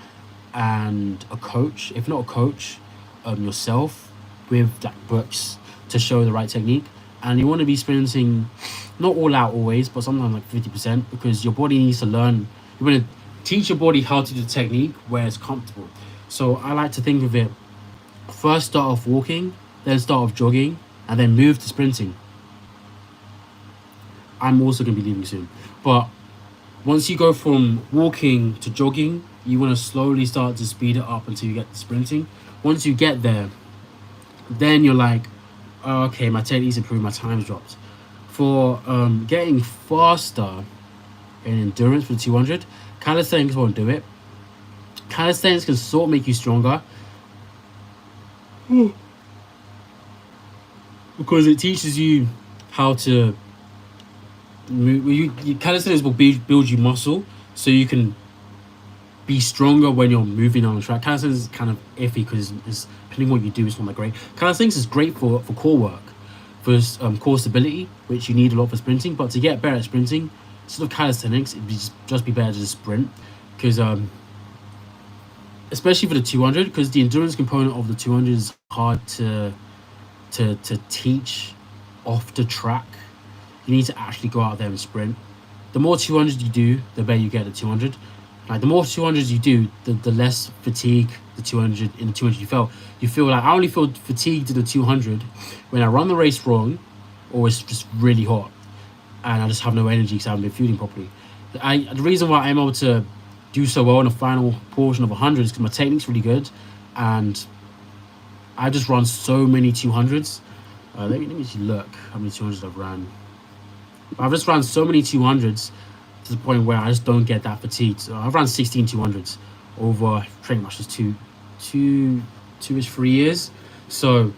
Speaker 1: and a coach. If not a coach, yourself with like books to show the right technique. And you want to be sprinting, not all out always, but sometimes like 50%, because your body needs to learn. You want to teach your body how to do the technique where it's comfortable. So I like to think of it: first start off walking, then start off jogging, and then move to sprinting. I'm also gonna be leaving soon, but once you go from walking to jogging, you want to slowly start to speed it up until you get to sprinting. Once you get there, then you're like, oh, okay, my technique's improved, my time's dropped. For getting faster in endurance for the 200, calisthenics won't do it. Calisthenics can sort of make you stronger because it teaches you how to calisthenics will build you muscle so you can be stronger when you're moving on the track. Calisthenics is kind of iffy because it's depending on what you do, it's not that great. Calisthenics is great for core work, for core stability, which you need a lot for sprinting. But to get better at sprinting, instead of calisthenics, it'd just be better to just sprint, because especially for the 200, because the endurance component of the 200 is hard to teach off the track. You need to actually go out there and sprint. The more 200 you do, the better you get at 200. Like the more 200s you do, the less fatigue the 200 you felt. You feel like I only feel fatigued in the 200 when I run the race wrong, or it's just really hot, and I just have no energy because I haven't been fueling properly. The reason why I'm able to do so well in the final portion of 100 is because my technique's really good, and I just run so many 200s. Let me just look how many 200s I've ran. I've just run so many 200s to the point where I just don't get that fatigued. So I've run 16 200s over pretty much just two-ish 3 years. So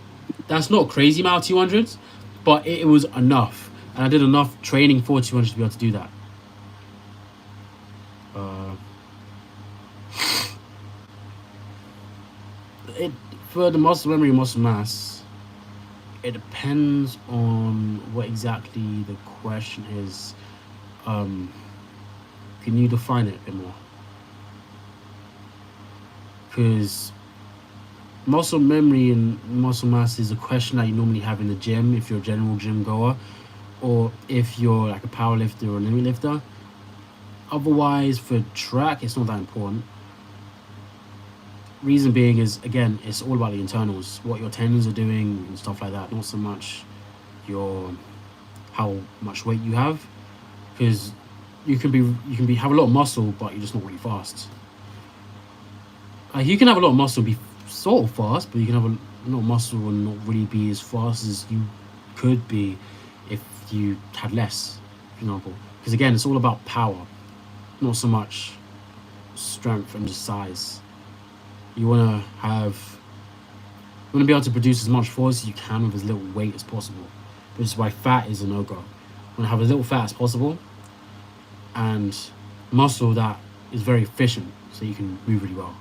Speaker 1: that's not a crazy amount of 200s, but it was enough. And I did enough training for 200 to be able to do that. For the muscle memory and muscle mass, it depends on what exactly the question is. Can you define it a bit more? Because muscle memory and muscle mass is a question that you normally have in the gym if you're a general gym goer, or if you're like a power lifter or a limit lifter. Otherwise, for track, it's not that important. Reason being is, again, it's all about the internals, what your tendons are doing and stuff like that, not so much how much weight you have, because you can have a lot of muscle but you're just not really fast. You can have a lot of muscle and be sort of fast, but you can have a lot of muscle and not really be as fast as you could be if you had less, for example. Because again, it's all about power, not so much strength and just size. You want to be able to produce as much force as you can with as little weight as possible, which is why fat is a no-go. You want to have as little fat as possible and muscle that is very efficient so you can move really well.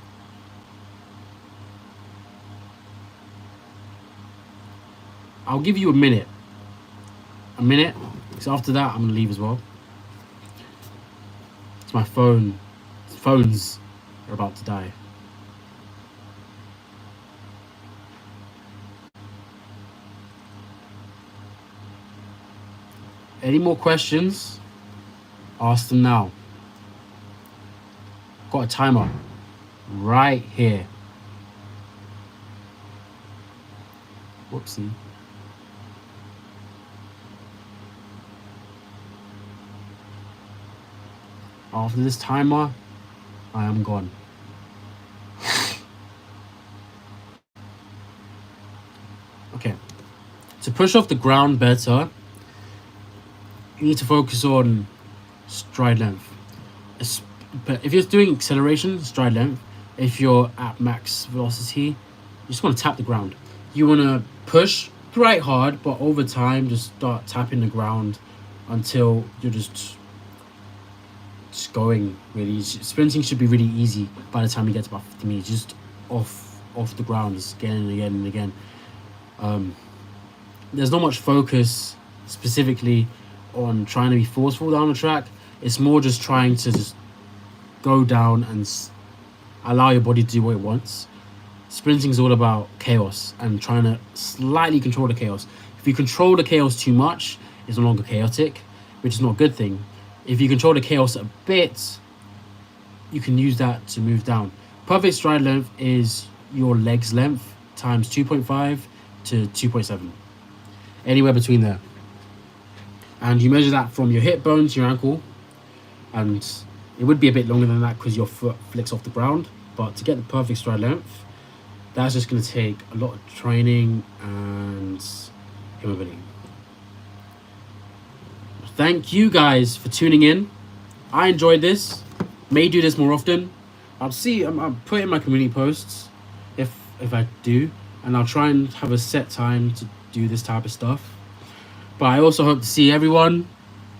Speaker 1: I'll give you a minute, because after that I'm going to leave as well. It's my phones are about to die. Any more questions? Ask them now. Got a timer right here. Whoopsie. After this timer, I am gone. Okay. To push off the ground better, you need to focus on stride length. If you're doing acceleration, stride length. If you're at max velocity, you just want to tap the ground. You want to push quite hard, but over time, just start tapping the ground until you're just just going really. Sprinting should be really easy by the time you get to about 50 meters, just off the ground, just again and again and again. There's not much focus specifically on trying to be forceful down the track. It's more just trying to just go down and allow your body to do what it wants. Sprinting is all about chaos and trying to slightly control the chaos. If you control the chaos too much, it's no longer chaotic, which is not a good thing. If you control the chaos a bit, you can use that to move down. Perfect stride length is your legs length times 2.5 to 2.7. Anywhere between there. And you measure that from your hip bone to your ankle. And it would be a bit longer than that because your foot flicks off the ground. But to get the perfect stride length, that's just going to take a lot of training and humility. Thank you guys for tuning in. I enjoyed this. May do this more often. I'll put in my community posts if I do, and I'll try and have a set time to do this type of stuff. But I also hope to see everyone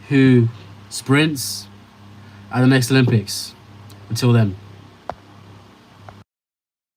Speaker 1: who sprints at the next Olympics. Until then.